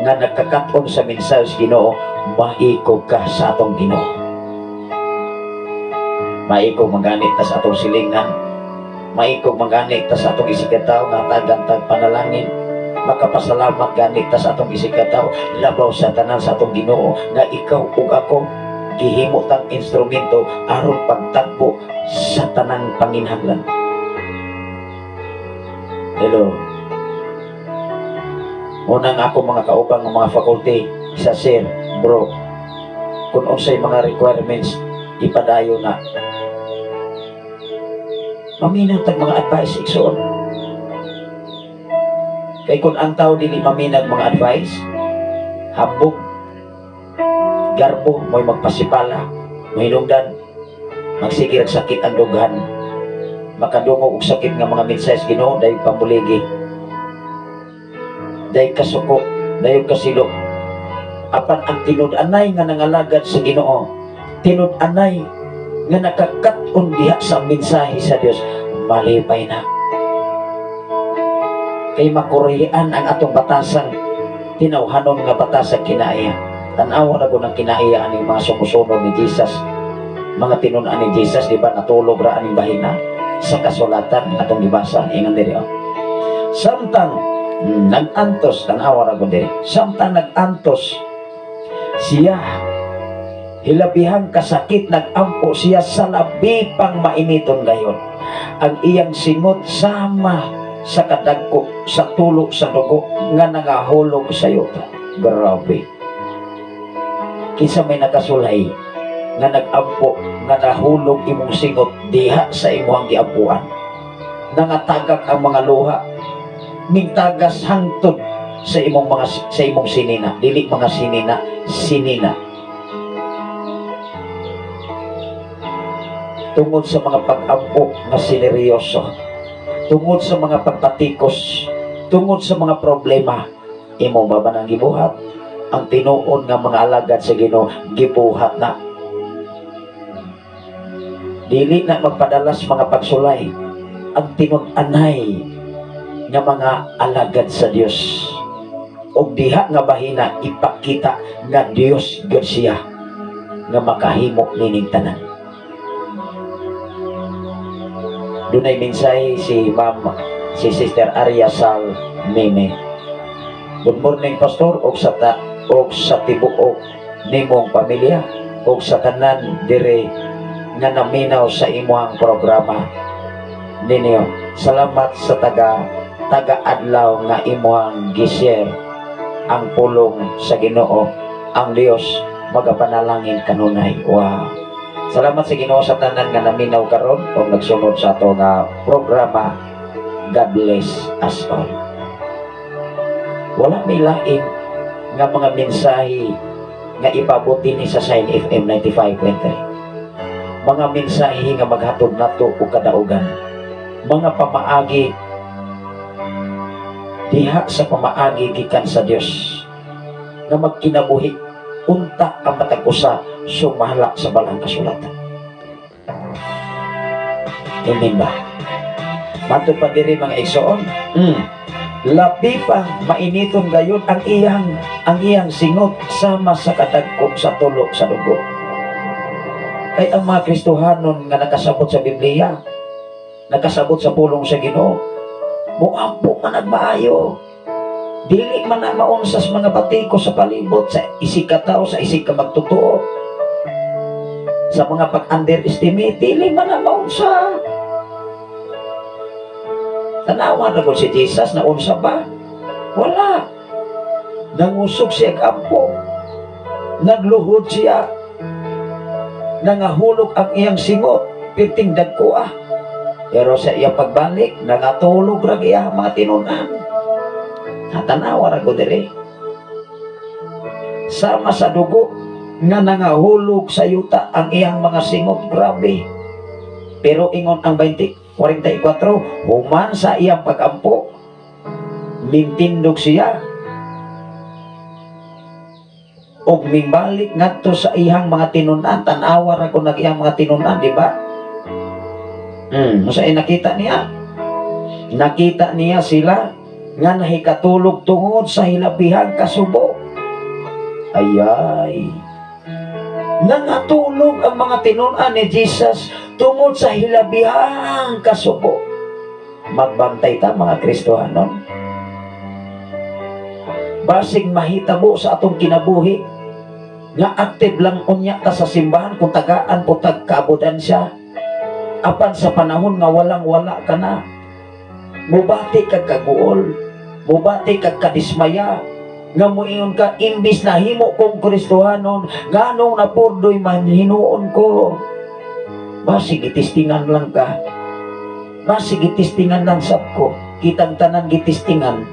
nga nagkakaton sa mensahe sa Ginoo, maikog ka sa atong Ginoo. Maikog maganit ta sa atong silingan, maikog maganit ta sa atong isigataw nga tagantag panalangin, makapasalamat ganit ta sa atong isigataw, labaw sa tanan sa atong Ginoo nga ikaw ug ako gihimo tang instrumento aron pagtagpo sa tanang panginahanglan. Hello. Unang ako mga kaupang ng mga faculty sa sir, bro, kung unsay mga requirements ipadayo na maminaw tag mga advice iksoon. Kay kung ang tao dili maminag mga advice, hambog, garbo, mo'y magpasipala, mahilungdan, magsigir sakit ang dughan, makadungog og sakit nga mga mensahe Ginoo dahil pambuligi, dahil kasuko, dahil kasilo. Apan ang tinud-anay nga nangalagad sa Ginoo, tinud-anay nga nakakaton diha sa mensahe sa Dios, malipay na. Kay makurian ang atong batasan, tinawhanon nga batasan kinaiya. Tanawa na ko ng kinaiya aning mga sumusunod ni Jesus. Mga tinud-an ni Jesus, di ba, natulog ra aning bahina sa kasulatan atong gibasa. Ingon diri. Samtang nag-antos, tanawa ra ko diri. Samtang nag-antos siya, hilabihang kasakit nag-ampo siya sa labi pang mainiton gayon. Ang iyang singot sama sa kadagko sa tulo sa dugo nga nangahulog sa yuta. Grabe. Kinsa may nakasulay nga nag-ampo nga nahulog imong singot diha sa imong giampuan. Nangatagak ang mga luha, mingtagas hangtod sa imong sinina, dili mga sinina. Tungod sa mga pag-ampo na sineryoso, tungod sa mga pagpatikos, tungod sa mga problema, imo ba nang gibuhat? Ang tinuon nga mga alagad sa Ginoo gibuhat na. Dili na magpadalas mga pagsulay ang tinud-anay nga mga alagad sa Dios. Og diha nga bahina ipakita nga Dios gud siya nga makahimo nining tanan. Dunay mensahe si Sister Arya Sal Meme. Good morning pastor og sa tibuok nimong pamilya og sa tanan dire nga naminaw sa imuhang programa ninyo. Salamat sa taga-adlaw nga imuhang gishare ang pulong sa Ginoo. Ang Dios magapanalangin kanunay. Wow. Salamat sa Ginoo sa tanan nga naminaw karon o nagsunod sa ato nga programa. God bless us all. Wala may lain nga mga mensahe nga ipabuti ni sa Sign FM 95.3. Mga mensahe nga maghatod nato o kadaugan. Mga pamaagi diha sa pamaagi gikan sa Dios nga magkinabuhi unta ang matag usa sumahala sa balang kasulatan. Amen ba? Matod pa diri mga igsoon. Labi pa mainiton gayon ang iyang singot sama sa kadagkog sa tulo sa dugo. Kay ang mga Kristohanon nga nakasabot sa Biblia, nakasabot sa pulong sa Ginoo, muampo man nagmaayo. Dili man na maunsas mga batiko sa palibot sa isig ka tao, sa isig ka magtotoo. Sa mga pag-underestimate, dili man na maunsa. Tanawa na ko si Jesus na unsa ba? Wala. Nangusog siya kampo. Nagluhod siya. Nangahulog ang iyang singot. Pirting dagko. Pero sa iyang pagbalik, nangatulog ra iya mga tinunan. Tanawa na ko dire. Sama sa dugo nga nangahulog sa yuta ang iyang mga singot. Grabe. Pero ingon ang 44, human sa iyang pagampo, mintindog siya o mimbalik ngadto sa iyang mga tinunan. Tanawa ra ko nag iyang mga tinunan, di ba? Masay nakita niya? Nakita niya sila nga nahikatulog tungod sa hilabihang kasubo. Ayay. Nangatulog ang mga tinunan ni Jesus tungod sa hilabihang kasubo. Magbantay ta mga Kristohanon. Basig mahitabo sa atong kinabuhi nga aktive lang unya ta sa simbahan kung tagaan po tagkaabudan siya. Apan sa panahon nga walang-wala ka na, mubati kag kaguol, mubati kag kadismaya, nga muingon ka, imbis na himo kong Kristohanon, ganong napurdoy man hinuon ko. Basig itistingan lang ka. Basig itistingan lang sab ko. Kitang tanan gitistingan.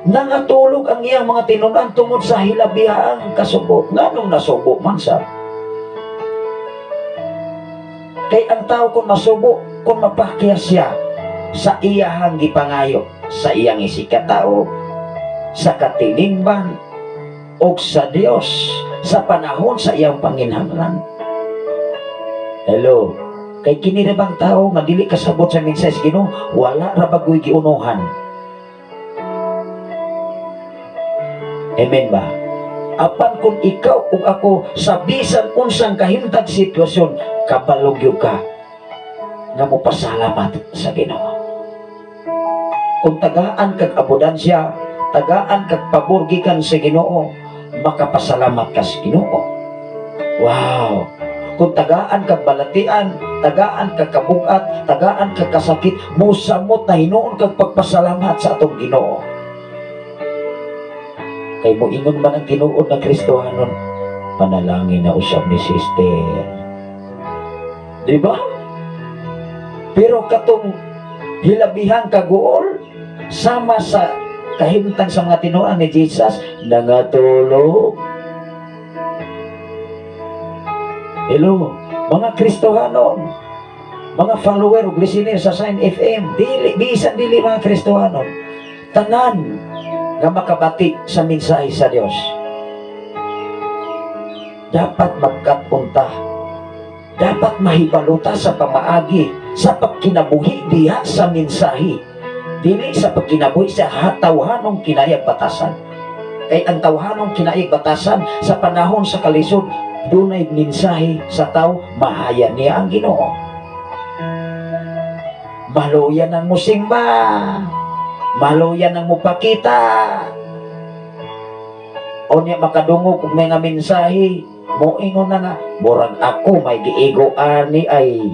Nangatulog ang iyang mga tinunan tungod sa hilabihang kasubo. Ganong nasubo man sa. Kay ang tao kung masubo, kung mapakya siya sa iyahang gipangayo, sa iyang isikatao, sa katiningban, o sa Dios, sa panahon sa iyang panginhanglan. Hello, kay kini ra bang tao nga dili kasabot sa mensahe sa Ginoo, wala ra bagoy giunuhan. Amen ba? Apan kung ikaw ug ako sa bisan unsang kahimtang sitwasyon, kabalugyo ka nga mo pasalamat sa Ginoo. Kung tagaan kag abudansya, tagaan kag paburgikan sa Ginoo, makapasalamat ka sa Ginoo. Wow! Kung tagaan kag balatian, tagaan kag kabugat, tagaan kag kasakit, musamot na hinuon kag pagpasalamat sa atong Ginoo. Kay mo ingon man ang tinuod na Kristohanon, panalangin na usab ni sister. Diba? Pero katong hilabihang kaguol, sama sa kahimtang sa mga tinuod ni Jesus, nangatulog. Hello, mga Kristohanon, mga follower ug listener sa Sign FM, bisan dili mga Kristohanon, tanan nga makabati sa mensahe sa Dios, dapat magkapunta, dapat mahibaluta sa pamaagi, sa pagkinabuhi diha sa mensahe, dili sa pagkinabuhi sa tawhanong kinayag batasan. Kay ang tawhanong kinayag batasan sa panahon sa kalisod, dunay mensahe sa tao, mahaya niya ang Ginoo. Maluyan ang musimba, maluyan ang mupakita, o niya makadungog kung may nga mensahe Moingon na nga, murag ako may giigo ani ay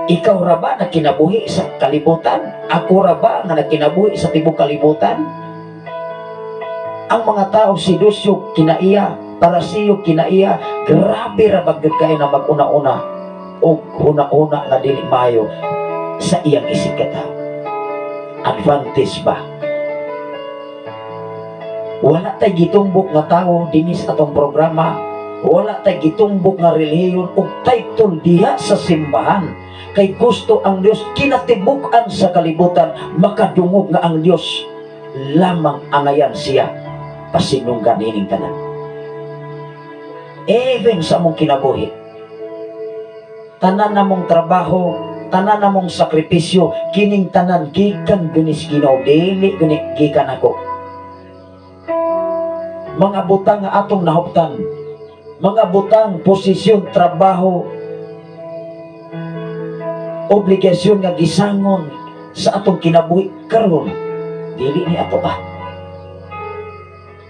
ikaw ra ba na kinabuhi sa kalibutan? Ako ra ba na nakinabuhi sa tibok kalibutan? Ang mga tao si Dusyo kinaiya, para siyo kinaiya, grabe ra bagod kayo na mag-una-una o una-una na dili mayo sa iyang isikata. Advantage ba? Wala tay gitumbok nga tao dinis atong programa, wala tay gitumbok nga relihiyon ug title diha sa simbahan. Kay gusto ang Dios kinatibuk-an sa kalibutan, makadungog nga ang Dios lamang angayan siya pasinunggan ining tanan. Even sa mong kinabuhi, tanan namong trabaho, tanan namong sakripisyo, kining tanan gikan binis Ginoo, dili gani gikan ako. Mga butang nga atong nahuptan, mga butang posisyon, trabaho, obligasyon nga gisangon sa atong kinabuhi karon, dili ni ato ba?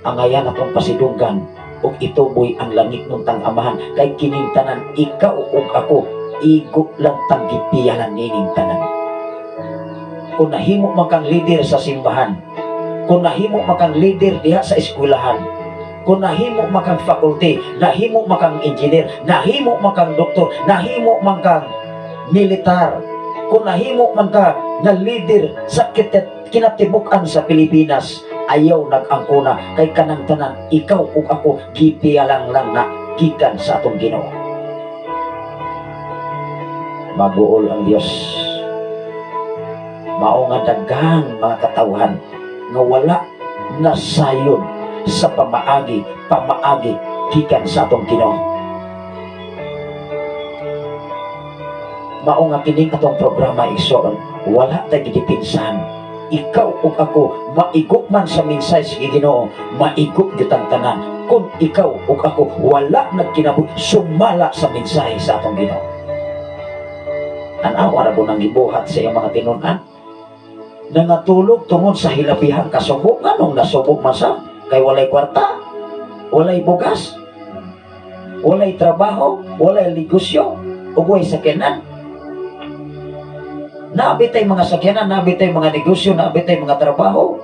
Ang ayan atong pasidunggan ug ituboy ang langit ng tang amahan, kay kining tanan ikaw ug ako igo lang tang gipiyanan nining tanan. Kung nahimo man kang leader sa simbahan, kung nahimo man kang leader diha sa eskwelahan, kung nahimo man kang faculty, nahimo man kang engineer, nahimo man kang doktor, nahimo man kang militar, kung nahimo man ka na leader sa kinatibuk-an sa Pilipinas, ayaw nag-angkuna kay kanang tanan ikaw ug ako gipiyalang lang na gikan sa atong Ginoo. Mabuol ang Dios. Mao nga daghang mga katawhan nga wala nasayon sa pamaagi gikan sa atong Ginoo. Mao nga kining atong programa igsoon, wala tay gidipinsan. Ikaw ug ako maigop man sa minsay sa Ginoo, maigop gitang tanan. Kung ikaw ug ako wala nagkinabuhi sumala sa minsay sa atong Ginoo. Tanaw ra ko nang gibuhat sa iyang mga tinun-an, nangatulog tungod sa hilabihang kasubok. Nganong nasubok man sa kay walay kwarta, walay bugas, walay trabaho, walay negosyo, ug walay sakyanan. Nabitay mga sakyanan, nabitay mga negosyo, nabitay mga trabaho.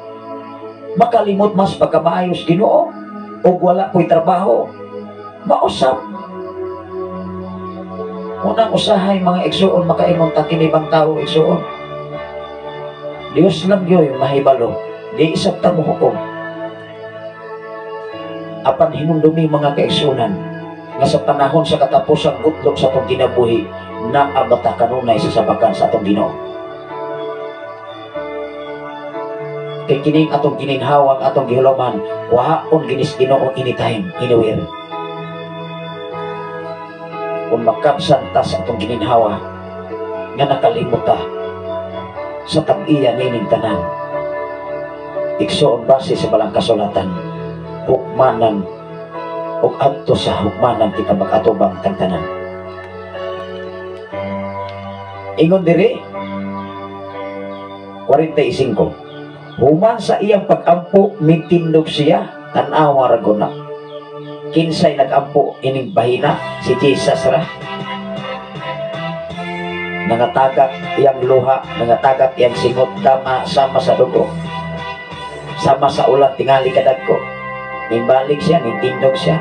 Makalimot mas pagkamaayos Ginoo ug wala ko'y trabaho, mausap. Unang usahay mga igsuon, makaimong takinibang tao igsuon. Dios lang yoy mahibalo, di isab ta mo hukom. Apan hinumdumi mga kaigsuonan nga sa panahon sa katapusang gutlok sa atong kinabuhi, naabata kanunay sa sabakan sa atong Ginoo. Kay kining atong gininhawang atong gihulaman, wahaon ginis Ginoo anytime, anywhere. Kung makabsan ta sa atong gininhawa nga nakalimot ta sa tab-iya nining tanan, igsoon base sa balang kasulatan, hukmanan ug adto sa hukmanan kita makatubang kang tanan. Ingon diri 45, human sa iyang pag-ampo mitindog siya, tan-awa ra guna. Kinsay nag-ampo ining bahina, si Jesus ra. Nangatagak iyang luha, nangatagak iyang singot, dama sama sa dugo, sama sa ulat tingali kadagko. Nimbalik siya, nintindog siya.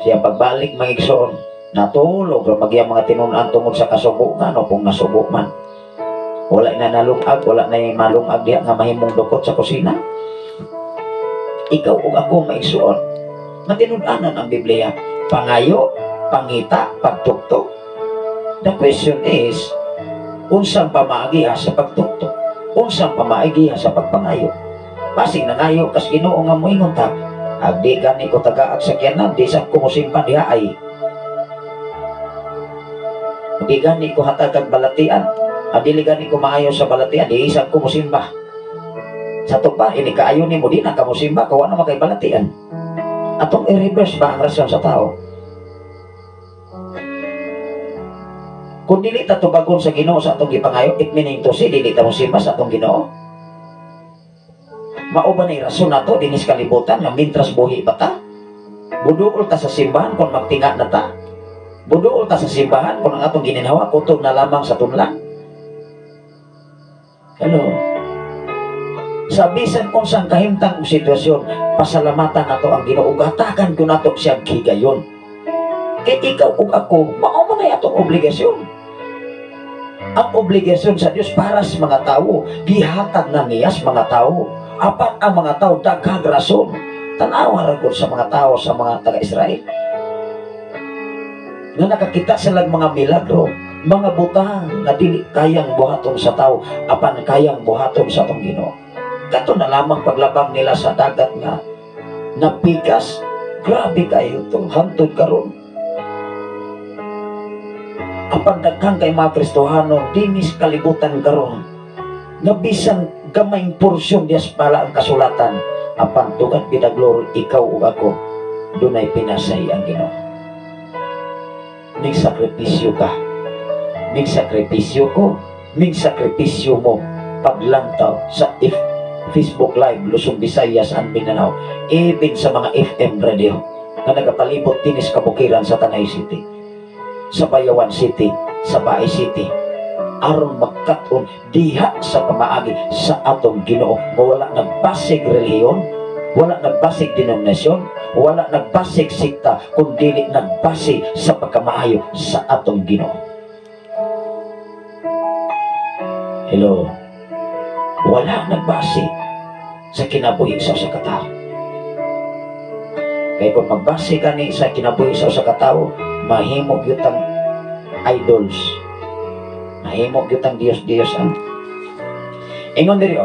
Siya pagbalik magigsoon, natulog ra magyang mga tinun-an tungod sa kasubukan o kung nasubok man. Wala na nalungag, wala na yung malungag diya nga mahimong dukot sa kusina. Ikaw ug ako maigsuon, matinud-anan ang Biblia, pangayo, pangita, pagtuktok. The question is, unsang pamaagiha sa pagtuktok? Unsang pamaagiha sa pagpangayo? Pasig nangayo kas Ginoo nga moingon ta, agdi gani ko tagaag sakyanan, di sa kumusimpan diha ay. Di gani ko hatagag balatian, adili gani ko maayo sa balatian, di isang kumusimba. Sa tupa, ini kaayo ni mo, di na kamusimba, kawa na makay balatian. Atong i-reverse ba ang rasyon sa tao? Kung dili ta tubagon sa Ginoo sa atong gipangayo, it meaning to say, dili ta musimba sa atong Ginoo. Mao ba ni rason nato dinis kalibutan nga mintras buhi ba ta? Buduol ta sa simbahan kung magtinga na ta. Buduol ta sa simbahan kung ang atong gininhawa kutob na lamang sa tunlan. Hello. Sa bisan kung saan kahimtang sitwasyon, pasalamatan nato ang Ginoo, gatakan ko nato siya higayon. Kay ikaw ug ako, mao man ay atong obligasyon. Ang obligasyon sa Dios para sa mga tao, gihatag na niya sa mga tao. Apat ang mga tao daghang rason. Tanawa ra gud sa mga tao sa mga taga-Israel. Nga nakakita sila mga milagro, mga butang na dili kayang buhaton sa tao, apan kayang buhaton sa atong Ginoo. Kato na lamang paglabang nila sa dagat nga napikas, grabe kayo itong hantod karon. Apan daghang kay mga Kristohano dinis kalibutan karon nga bisan gamayng porsyon dias pala ang kasulatan, apan tugat pinagloro ikaw ug ako dunay pinasay ang Ginoo. Ning sakripisyo ka, ning sakripisyo ko, ning sakripisyo mo paglantaw sa Facebook Live Luzon, Visayas and Mindanao, even sa mga FM radio na nagapalibot tinis kabukiran sa Tanay City, sa Bayawan City, sa Baay City, aron magkaton diha sa pamaagi sa atong Ginoo. Wala nagbasig relihiyon, wala nagbasig denominasyon, wala nagbasig sikta, kundi nagbasig sa pagkamaayo sa atong Ginoo. Hello. Wala nagbasig sa kinabuhi sa katao. Kaya kung magbasig ka ni sa kinabuhi sa katao, mahimog yutang idols, mahimog yutang Diyos-Diyosan. Ingon diri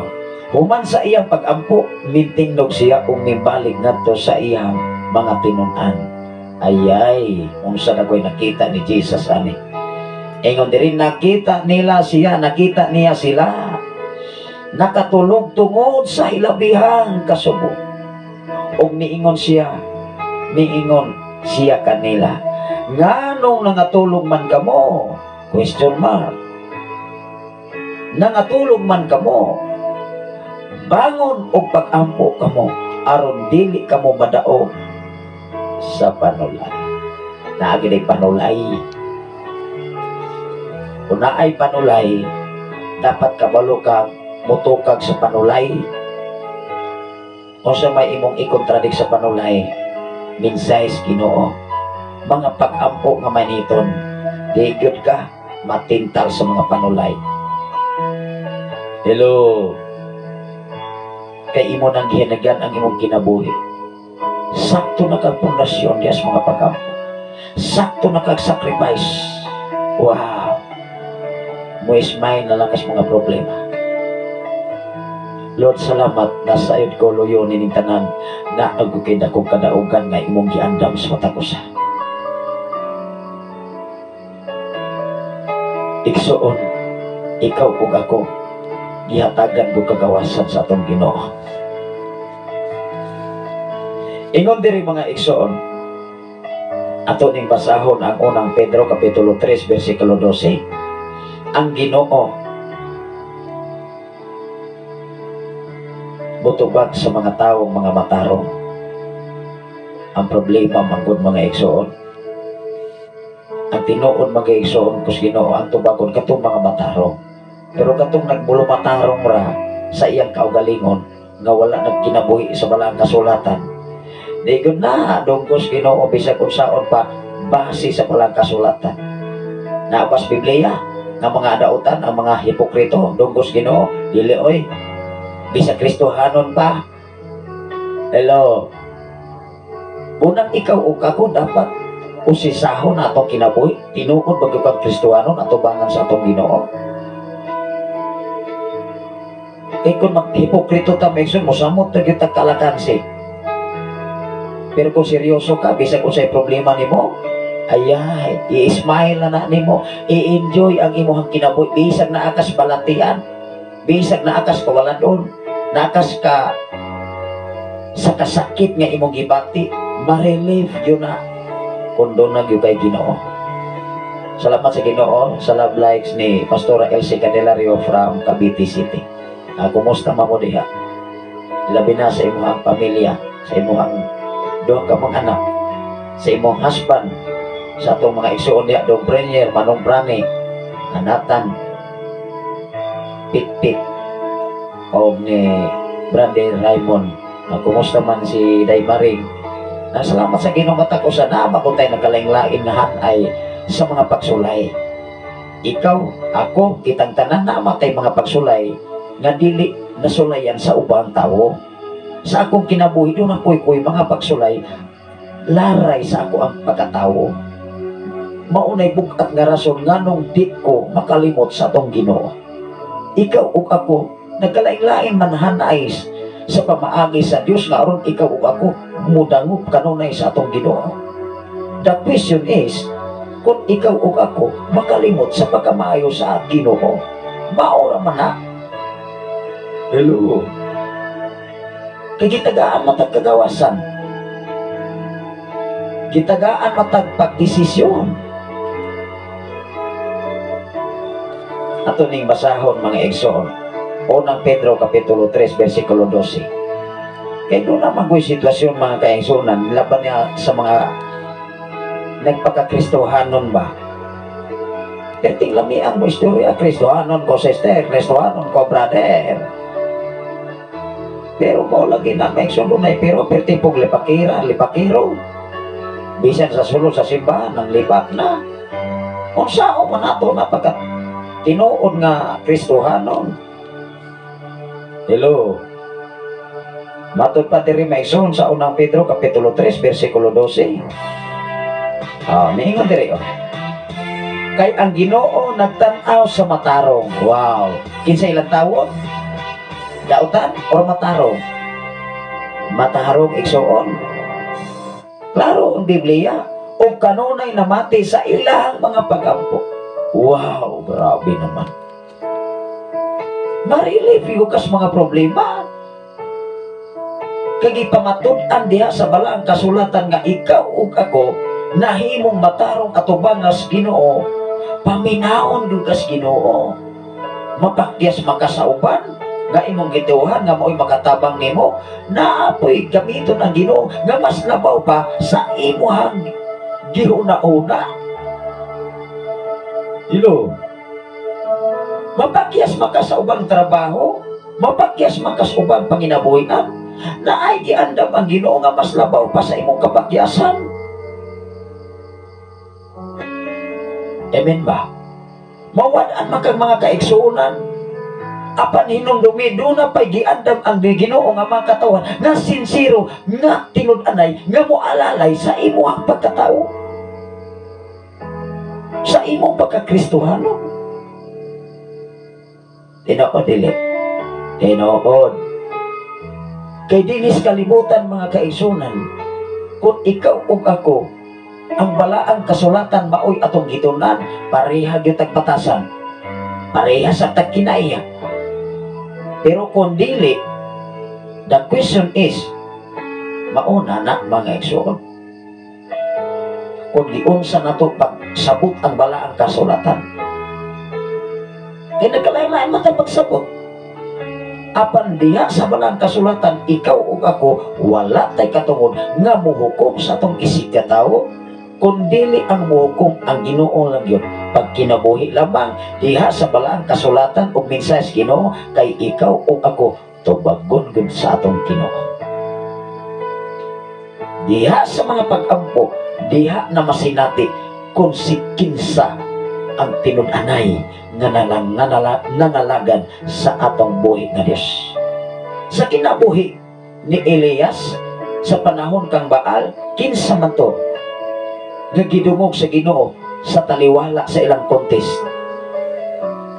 human sa iyang pag-ampo, mintingnog siya kung mibalik ngadto sa iyang mga tinunan. Ayay, unsa na ko'y nakita ni Jesus ani. Ingon diri nakita niya sila nakatulog tungod sa ilabihang kasubo. Og niingon siya kanila, nganong nangatulog man kamo? Question mark. Nangatulog man kamo, bangon og pag-ampo kamo, aron dili kamo madaog sa panulay. Naagi day panulay. Kung naay panulay, dapat kabalo ka mutukag sa panulay. O sa may imong ikontradik sa panulay, minsay sa Ginoo, mga pag-ampo nga maniton, di gyud ka matintal sa mga panulay. Hello. Kay imo nang gihinagyan ang imong kinabuhi. Sakto na kag pundasyon dias mga pag-ampo. Sakto na kag sacrifice. Wow. Mo ismay na lang kas mga problema. Lord, salamat na sa iyod ko loyo nining tanan na agukid akong kadaugan nga imong giandam sa mata ko sa. Igsuon, ikaw ug ako, gihatagan ko kagawasan sa atong Ginoo. Ingon diri mga igsuon, ato ning basahon ang unang Pedro kapitulo 3 bersikulo 12. Ang Ginoo butubag sa mga taong mga matarong. Ang problema manggod mga igsoon, ang tinuod mga igsoon kus Ginoo ang tubagon katong mga matarong. Pero katong nagbulo matarong ra sa iyang kaugalingon nga wala nagkinabuhi sa balang kasulatan, di gud na dungkos Ginoo bisag unsaon pa base sa balang kasulatan. Naabas Biblia nga mga adautan ang mga hipokrito dungkos Ginoo dili oy bisa Kristohanon pa. Hello. Unang ikaw o ako dapat usisahon na itong kinabuhi. Tinuod bago kang Kristohanon at tubangan sa itong Ginoo. Kaya kung maghipokrito ta, Mekson, musamot na kita kalakansi. Pero kung seryoso ka, bisa kung sa'y problema ni mo, ayay, i-smile na ni mo, i-enjoy ang imuhang kinabuhi. Bisag na akas balatian, bisag na akas kawaladon, nakas ka sa kasakit nga imong gibati, ma-relieve yun na kundo na yun kay Ginoo. Salamat sa Ginoo sa love likes ni Pastora Elsie Candelario from Cavite City. Kumusta mo diha? labi na sa imong pamilya, sa imong duha ka mga anak, sa imong husband, sa atong mga igsoon diha dong Premier, Manong Prani, Anatan, Pitpit, o ni Brother Raymond. Kumusta man si Day Maring? Salamat sa Ginoo nga tako sa nama kung tayo nagkalain-lain nga hanay sa mga pagsulay. Ikaw, ako, kitang tanan na matay mga pagsulay nga dili nasulayan sa ubang tao. Sa akong kinabuhi doon ako'y mga pagsulay laray sa ako ang pagkatao. Maunay bugat nga rason nga nung di ko makalimot sa atong Ginoo. Ikaw ug ako nagkalain-lain man hanay sa pamaagi sa Dios nga aron ikaw ug ako mudangup kanunay sa atong Ginoo. The question is, kung ikaw ug ako makalimot sa pagkamaayo sa Ginoo, maura man na. Hello. Kay gitagaan matag kagawasan. Gitagaan matag pagdesisyon. Ato ning basahon mga igsoon. Unang Pedro Kapitulo 3 versikulo 12. Kaya doon naman ko'y sitwasyon mga kaigsunan laban niya sa mga nagpaka-Kristohanon ba? Perting lamian mo istorya, Kristohanon ko sister, Kristohanon ko brother. Pero mo lagi na may sununay, pero pertipong lipakiro. Bisan sa sulod sa simbahan, ng lipat na. Kung saan man ato na pagkat tinuod nga Kristohanon. Hello. Matod pa diri maigsoon sa unang Pedro Kapitulo 3 versikulo 12. Niingon diri kay ang Ginoo nagtan-aw sa matarong. Wow. Kinsa ilang tawon? Dautan o matarong? Matarong igsoon. Klaro ang Biblia o kanunay namati sa ilang mga pag-ampo. Wow, grabe naman. Marilip yung kas mga problema. Kaya pamatudan diha sa balaang kasulatan nga ikaw ug ako nahimong matarong atubangas Ginoo, paminaon gyud kas Ginoo. Mapakyas makasauban nga imong gituhan nga mo'y makatabang nimo, naapoy gamiton ang Ginoo nga mas labaw pa sa imong gihuna-una. Ilo. Mapakyas makasaubang trabaho, mapakyas makasaubang panginabuhian, na ay giandam ang Ginoo nga mas labaw pa sa imong kapakyasan. Amen ba? Mawadaan makang mga kaigsuunan. Apan hinumdumi doon na pa'y giandam ang Ginoo nga mga katawan nga sincero, nga tinud-anay, nga moalalay sa imong pagkatao, sa imong pagkakristohano. Tinood dili. Tinood. Kay dinis kalibutan mga kaigsunan, kung ikaw ug ako ang balaang kasulatan maoy atong gitunan, pareha gyud tagpatasan, pareha sa tagkinaiya. Pero kung dili, the question is, mauna na mga igsoon, kung giunsa nato pagsabot ang balaang kasulatan. Kaya nagkalain-lain matang pagsabot. Apan diha sa balaang kasulatan, ikaw ug ako wala tay katungod nga muhukom sa atong isig ka tawo, kundili ang muhukom ang Ginoo lang yun. Pag kinabuhi lamang diha sa balaang kasulatan ug mensahe sa Ginoo, kay ikaw ug ako tubagon gud sa atong Ginoo. Diha sa mga pag-ampo, diha na masinati kung si kinsa ang tinud-anay nga nanalagan sa atong buhi nga Dios. Sa kinabuhi ni Elias sa panahon kang Baal, kinsa man to nagidungog sa Ginoo sa taliwala sa ilang contest.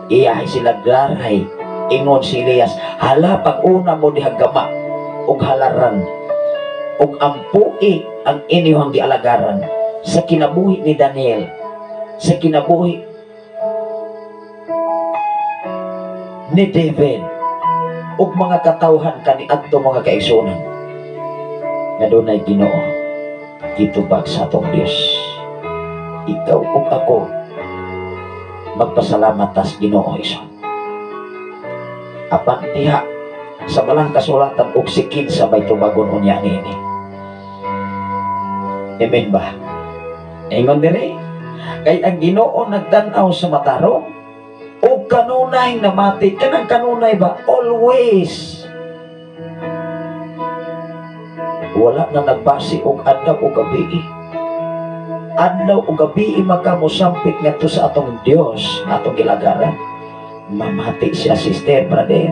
Iyahay sila glaray, ingon si Elias, hala pag-una mo dihagama ug halaran ug ampui ang inyong gialagaran. Sa kinabuhi ni Daniel, sa kinabuhi ni David ug mga katawhan kaniadto mga kaigsunan, nga dunay Ginoo gitubag sa atong Dios. Ikaw ug ako magpasalamat tas Ginoo ison. Apan diha sa balang kasulatan og sikin sa may tubagon unya nini. Amen ba? Ingon dire, kay ang Ginoo nagdan-aw sa matarong o kanunay namati. Kanang kanunay ba? Always. Wala na nagbasi og adlaw o gabi. Adlaw o gabi makamusampit ngadto sa atong Dios, atong gilagaran. Mamati siya, sister, brother.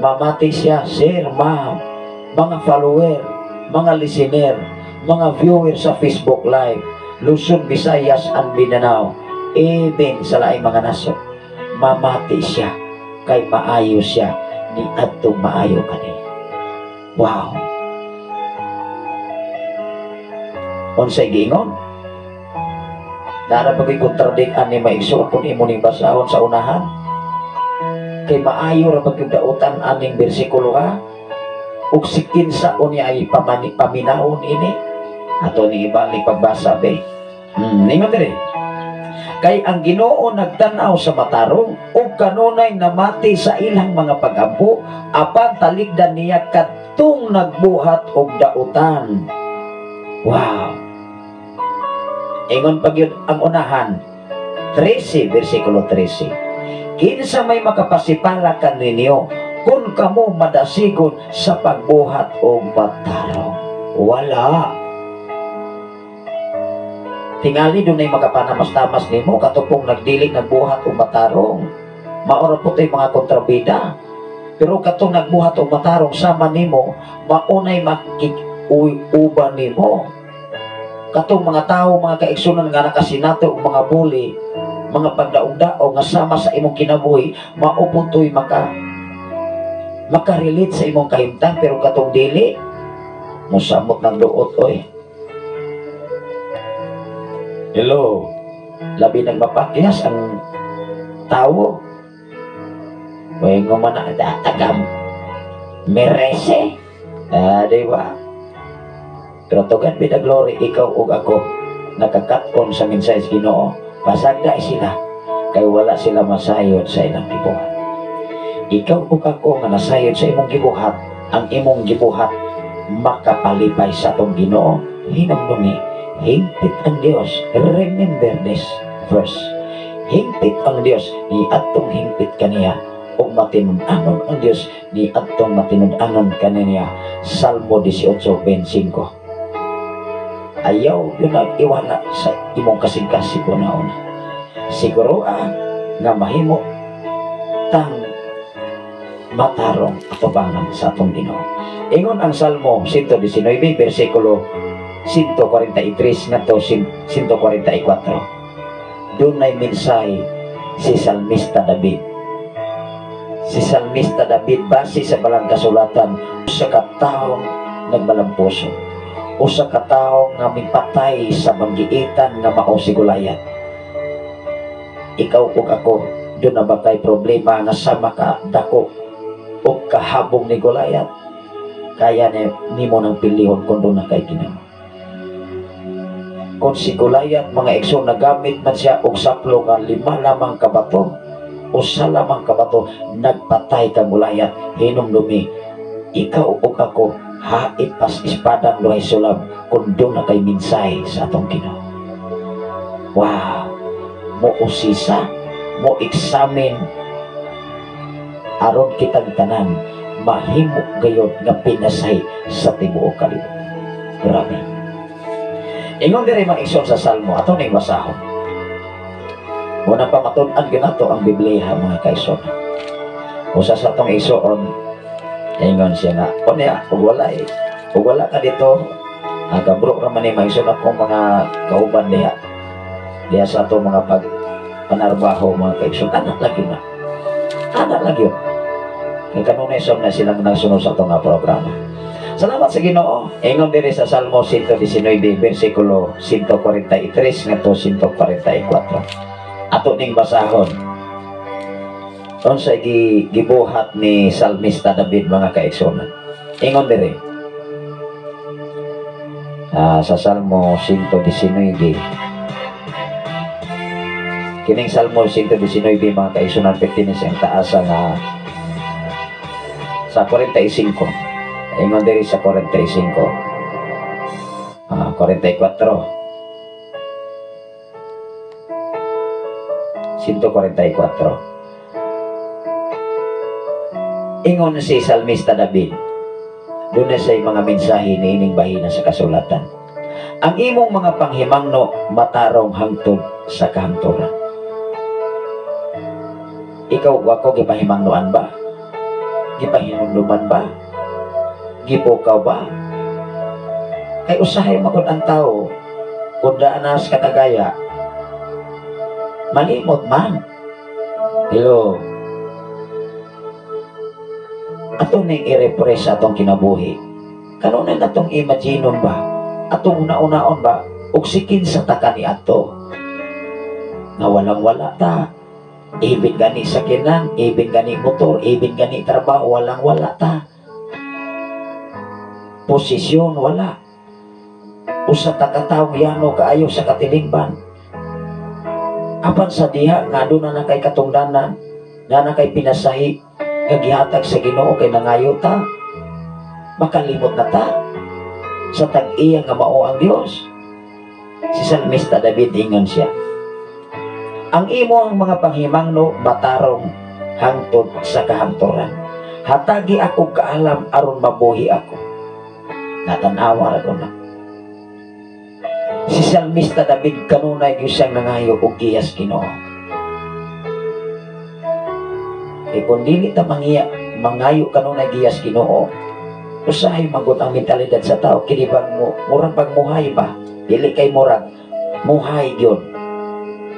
Mamati siya, sir, ma'am. Mga follower, mga listener, mga viewer sa Facebook Live, Luzon, Visayas, and Mindanao, even sa laing mga nasod. Mamati siya, kay maayo siya, ni atong maayo kani. Wow! Unsay giingon? Nara pagay kontradikan ni maigsoon kung imo ning basahon sa unahan. Kay maayo ra pagkudautan aning bersikulo ha. Ug sikin sa unya ay paminahon ini. Ato ni ibalik pagbasa be. Ningon dire. Kay ang Ginoo nagtan-aw sa matarong ug kanunay namati sa ilang mga pag-ampo apan taligdan niya kadtong nagbuhat og dautan. Wow! Ingon pag yun ang unahan 13, versikulo 13. Kinsa may makapasipala kaninyo kung kamo madasigon sa pagbuhat o matarong. Wala. Tingali doon ay makapanamas-tamas nimo katupong nagdilig nagbuhat o matarong. Maura po tayo mga kontrabida. Pero katong nagbuhat o matarong sama nimo, maunay makikuuban nimo. Katong mga tao, mga kaigsunan nga nakasinato o mga buli, mga pagdaog-daog nga sama sa imong kinabuhi, maupuntoy makarelate sa imong kahimtang, pero katong dili musamot ng duot oy. Hello, labi nang mapakyas ang tao. Way nga man tagam merese. Diba? Pero tugan bida glory, ikaw ug ako nakakaton sa mensahe Ginoo. Pasagda sila kay wala sila masayod sa ilang gibuhat. Ikaw ug ako nga nasayod sa imong gibuhat, ang imong gibuhat makapalipay sa tong Ginoo. Hinumdumi, hingpit ang Dios. Remember this verse. Hingpit ang Dios, ni atong hingpit kaniya ug matinud-anon ang Dios, ni atong matinud-anon kaniya. Salmo 18:25. Ayaw yun nag-iwala sa imong kasing-kasing una-una. Siguro nga mahimo tang matarong atubangan sa atong Ginoo. Ingon ang Salmo 119, versikulo 143 ngadto 144. Doon ay mensahe si Salmista David. Si Salmista David base sa balang kasulatan sa kataong nagmalampuso. Usa ka tawo nga mipatay sa manggiitan nga mao si Goliath. Ikaw ug ako doon na ba kay problema nga sama ka dako o kahabong ni Goliath? Kaya nimo nang pilihon kung doon na kay Ginoo. Kung si Goliath mga igsoon nagamit man siya og saplo nga 5 lamang kabato o 1 lamang kabato, nagpatay kang Goliath. Hinumdumi, ikaw ug ako hait pas ispadang luhay sulab kung doon na kay minsay sa atong Ginoo. Wow! Mo usisa, mo examine aron kitang tanan mahimo gayud nga pinasay sa tibuok kalibutan. Grabe. Ingon diri mga igsoon sa Salmo ato ning basahon. Una pa matun-an ginato ang Biblia mga kaigsoon. Usa sa atong igsoon ingon siya nga, unya, kung wala ka dito, nagabro naman ni maigsoon akong mga kauban diha sa ato mga panarbaho mga kaigsoon. Anak lagi na. Anak lagi yun. Kaya kanunay na silang nasunod sa itong programa. Salamat sa Ginoo. Ingon diri sa Salmo 119, versikulo 143 ngadto 144. Ato ning basahon. Unsay gibuhat ni Salmista David mga kaigsoon. Ingon diri. Sa Salmo 119. Kining Salmo 119 mga kaigsoon pertinis ang taasa nga sa 45. Ingon diri sa 45. 44. 144. Ingon si Salmista David, doon na say mga mensahe ni ining bahina sa kasulatan. Ang imong mga panghimangno matarong hangtod sa kahangturan. Ikaw wako gipahimangnoan ba? Gipahinumduman ba? Gipukaw ba? Kay usahay magod ang tao kung daan na sa katagaya malimot man. Hello. Atong ning i-repress atong kinabuhi. Kanunay natong imaginon ba? Atong una-unaon ba? Uksikin sa taka ni ato. Na walang-wala ta. Ibig gani sa kinang, ibig gani motor, ibig gani trabaho, walang-wala ta. Posisyon, wala. Usa ta katawang yano kaayo sa katilingban. Apan sa diha, nga doon na kay katungdanan, na kay pinasahi, kagihatag sa Ginoo kay nangayo ta, makalimot na ta sa tag-iya nga mao ang Dios. Si Salmista David ingon siya, ang imo ang mga panghimangno matarong hangtod sa kahangturan. Hatagi ako kaalam aron mabuhi ako. Natanawa ko na. Si Salmista David kanunay gyud siyang nangayo og giyas Ginoo. Kung dili ta mangayo kanunay giyas Ginoo, usahay magud ang mentalidad sa tao. Kini bang murang pagmuhay ba? Dili kay murag muhay gyud.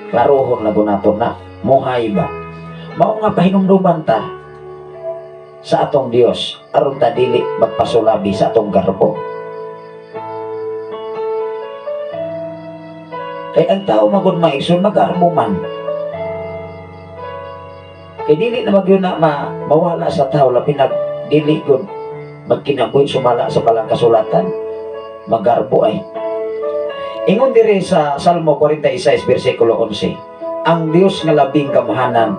Klarohon na gunaton na muhay ba? Mao nga pahinumduman ta sa atong Dios aron ta dili magpasulabi sa atong garbo. Kay ang tao magud maigsoon mag-arbo man. Kay dili na magyud na mawala sa tao labi na dili gud magkinabuhi sumala sa palang kasulatan magarbo ay. Ingon diri sa Salmo 46 bersikulo 11, ang Dios nga labing gamhanan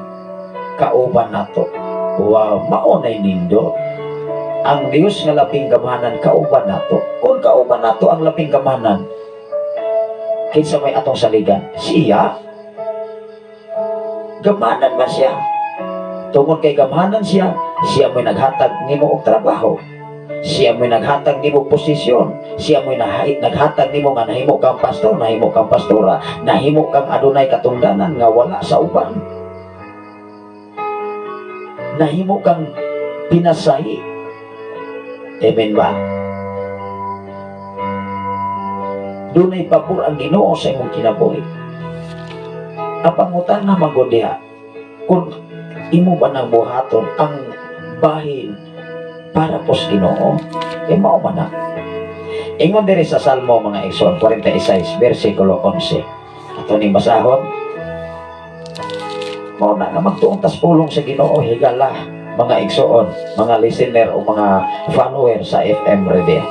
kauban nato. Wow, mao nay nindo. Ang Dios nga labing gamhanan kauban nato. Kung kauban nato ang labing gamhanan, kinsa may atong saligan? Siya. Gamhanan man siya. Tungod kay gamhanan siya, siya may naghatag nimo og trabaho. Siya may naghatag nimo posisyon. Siya may naghatag nimo nga nahimo kang pastor, nahimo kang pastora, nahimo kang adunay katungdanan nga wala sa uban. Nahimo kang pinasahi. Amen ba? Dunay pabor ang Ginoo sa imong kinabuhi. Apangutan na magodiha kung imo ba nang buhaton ang bahin para po sa Ginoo, kay mao man na. Ingon diri sa Salmo mga igsoon 46 bersikulo 11. Ato ning basahon. Mao na nga magtuong tas pulong sa Ginoo higala mga igsoon, mga listener o mga follower sa FM Radio.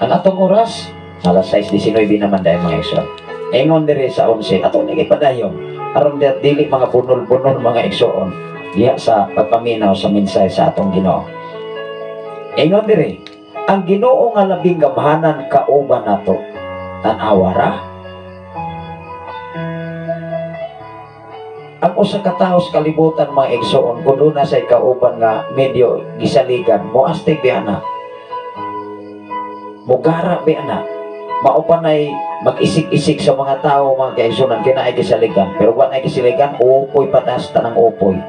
Ang atong oras alas 6:19 naman dahil mga igsoon. Ingon diri sa 11 ato ning ipadayon aron dili mga bunol-bunol mga igsoon diha sa pagpaminaw sa mensahe sa atong Ginoo. Ingon diri, ang Ginoo nga labing gamhanan kauban nato. Tan-awa ra. Ang usa ka tawo sa kalibutan mga igsoon kun una say kauban nga medyo gisaligan, moastig bi ana. Mugara bi ana. Maupanay mag-isik-isik sa mga tao mga kaigsunan kinaay gisaligan, pero wa nay gisaligan upoy patas tanang upoy.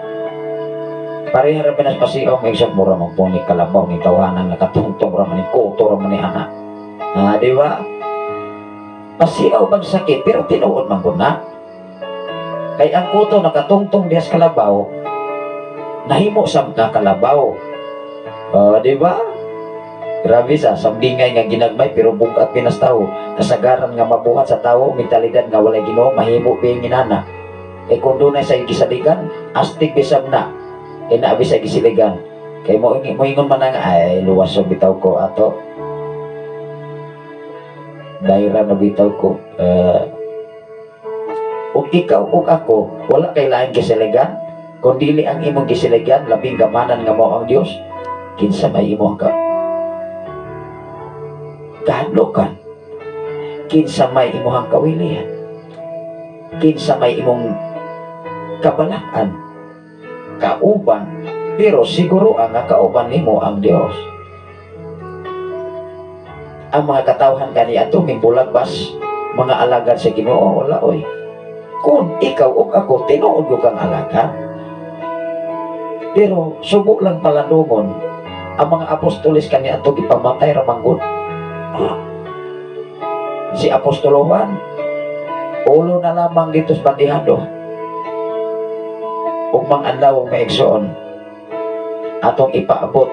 Pareha ra pinas pasiong igsoon mura man po ni kalabaw ni tawanan nakatungtong ra man ni kuto ra man ni ana. Di ba? Pasiaw bang sakit pero tinuod man ko na. Kay ang kuto nakatungtong dias kalabaw nahimo sa kalabaw. Di ba? Grabe sa sambingay nga ginagmay pero bugat pinas tao. Kasagaran nga mabuhat sa tao, mentalidad nga walay Ginoo mahimo ping inana. Kay kung dunay sa gisaligan, astig bisab na. Kay naabi sa gisiligan. Kay mo ingon man nga ay luwas so bitaw ko ato. Daira na bitaw ko. Ug ikaw ug ako wala kay lain gisiligan. Kung dili ang imong gisiligan labing gamanan nga mao ang Dios. kinsa may imong kahadlokan, kinsa may imong kawilihan, kinsa may imong kabalakan, kauban, pero siguro ang kauban nimo ang Dios. Ang mga katawhan kani ato mimbulagbas mga alagad sa Ginoo, wala oy. Kung ikaw o ako tinuod ko kang alagad, pero subo lang palandungon ang mga apostoles kani ato gipamatay ra manggod. Si Apostolo Juan ulo na lamang dito sa bandihado ug mang-adlaw maigsoon atong ipaabot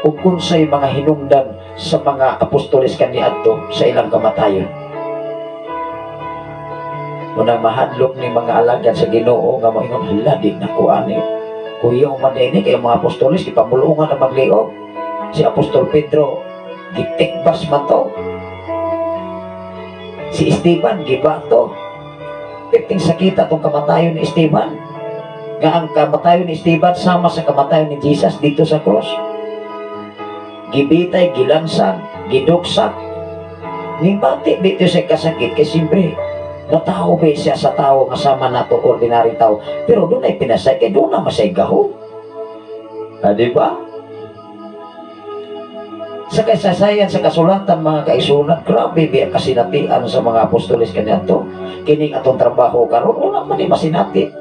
ug unsay mga hinungdan sa mga apostoles kaniadto sa ilang kamatayon. Unang mahadlok ni mga alagad sa Ginoo nga moingon, hala di na ko ani kuya umadini kay mga apostoles ipamulungan na magliog. Si Apostol Pedro gitikbas man to, si Esteban gibato, piting sakita tong kamatayon ni Esteban, nga ang kamatayon ni Esteban sama sa kamatayon ni Jesus dito sa cross. Gibitay, gilansang, giduksak, nibati dito sa kasakit kay siyempre natao ba siya sa tao nga sama nato ordinary tao, pero doon ay pinasay kay doon na masay gahom. Diba? Sa kaysasayan sa kasulatan mga kaisulat, grabe biya kasinatian sa mga apostoles kaniadto. Kining atong trabaho karon wala man ni masinati.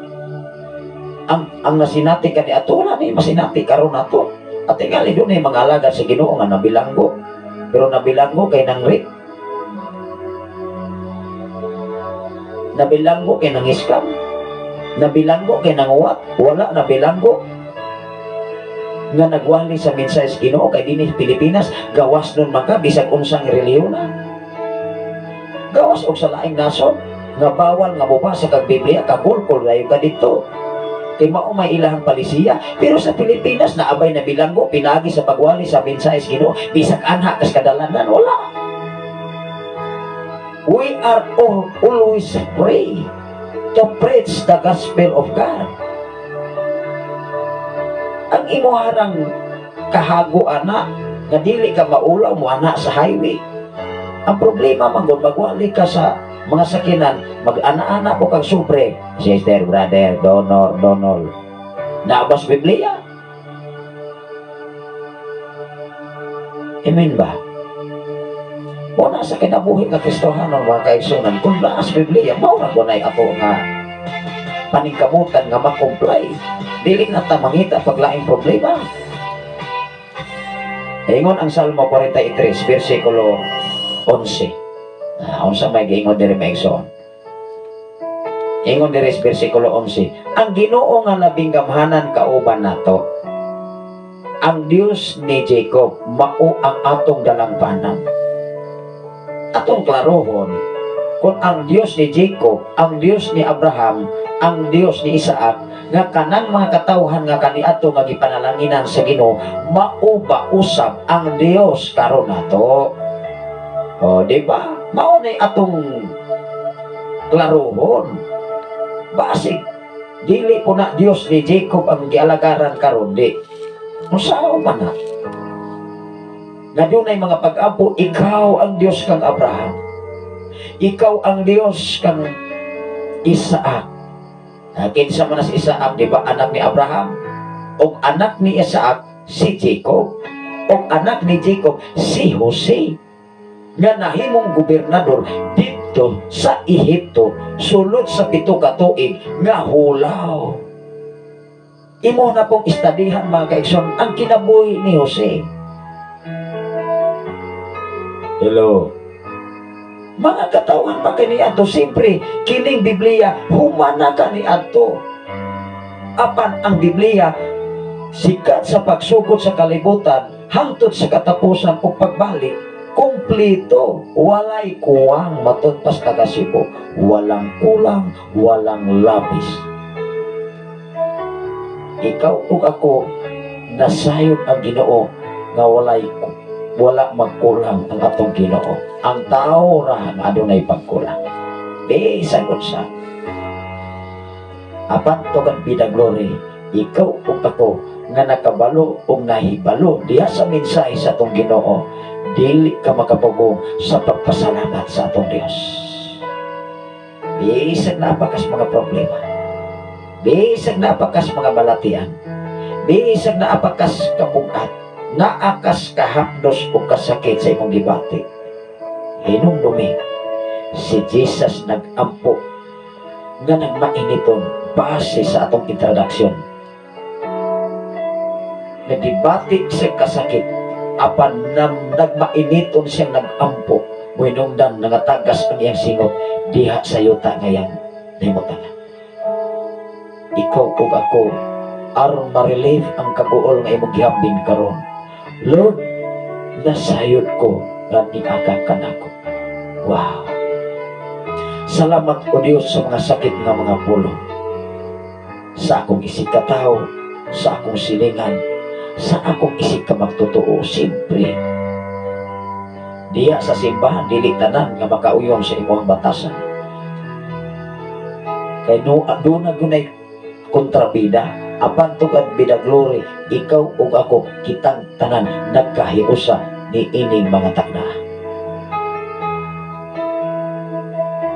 Ang nasinati kaniadto wala ni masinati karon nato. At tingali doon ay mga alagad sa Ginoo nga nabilanggo. Pero nabilanggo kay nang rape. Nabilanggo kay nang iskam. Nabilanggo kay nang uwat. Wala nabilanggo nga nagwali sa mensahe sa Ginoo kay dinhi Pilipinas gawas nun maka bisag unsang relihiyon na. Gawas og sa laing nason nga bawal nga mobasa kag Biblia kagulkol dayon ka dito. Kay mao may ilahang palisiya, pero sa Pilipinas naabay na bilanggo pinagi sa pagwali sa mensahe sa Ginoo bisag anha kas kadalanan wala. We are all always free to preach the gospel of God. Ang imuharang kahago ana nga dili ka maulaw mo ana sa highway. Ang problema manggod magwali ka sa mga sakinan, mag-ana-ana po kag sobre, sister, brother, donor, nabas Biblia. Amen ba? Muna sa kinabuhi nga Kristohanon mga kaigsunan, kung laas Biblia, mauna ko na ato nga paningkamutan nga makomply. Dili na ta mangita paglaing problema. Ingon ang Salmo 43 versikulo 11. Unsa may giingon diri maigsoon? Ingon diri sa versikulo 11, ang Ginoo nga labing gamhanan kauban nato, ang Dios ni Jacob mao ang atong dalangpanan. Atong klarohon kung ang Dios ni Jacob, ang Dios ni Abraham, ang Dios ni Isaac, nga kanang mga katawhan nga kaniadto nga gipanalanginan sa Ginoo, mao ba usab ang Dios karon nato? O, di ba? Mao na atong klarohon. Basig, dili po na Dios ni Jacob ang gialagaran karon di. Musaw man na. Nga doon ay mga pag-apo, ikaw ang Dios kang Abraham. Ikaw ang Dios kang Isaac. Kinsa man si Isaac, di ba? Anak ni Abraham. O anak ni Isaac, si Jacob. O anak ni Jacob, si Jose. Nga nahimong gobernador dito sa Ehipto, sulod sa 7 ka tuig nga hulaw. Imo na pong istadihan mga kaigsoon ang kinabuhi ni Jose. Hello. Mga katawan pa kaniadto, siyempre kining Biblia humana kaniadto. Apan ang Biblia sikat sa pagsugod sa kalibutan hangtod sa katapusan o pagbalik kompleto, walay kuwang matod pas tagasipo, walang kulang, walang labis. Ikaw ug ako nasayod ang Ginoo nga wala magkulang ang atong Ginoo. Ang tao ra nga adunay pagkulang. Bisan unsa. Apan to kan bida glory, ikaw ug ako nga nakabalo o nahibalo diha sa mensahe sa atong Ginoo, dili ka makapugong sa pagpasalamat sa atong Dios. Bisag napakas mga problema, bisag napakas mga balatian, bisag naapakas kabugat, naakas kahapdos o kasakit sa imong gibati, hinumdumi si Jesus nag-ampo nga nagmainiton base sa atong introduction. Nagibati sa kasakit, apan nagmainiton siyang nag-ampo, winungdan nangatagas ang iyang singot diha sa yuta ngayang limutan. Ikaw ug ako aron ma-relieve ang kaguol nga imong gihambing karon. Lord, nasayod ko nga niaga ka nako. Wow. Salamat o Diyos sa mga sakit nga mga pulong. Sa akong isig katao, sa akong silingan, sa akong isig ka magtotoo, siyempre. Diya sa simbahan, dili tanan nga makauyon sa imong batasan. Kaya doon na gunay kontrabida, apan tugad bida glory, ikaw ug ako, kitang tanan nagkahiusa ni ining mga takna.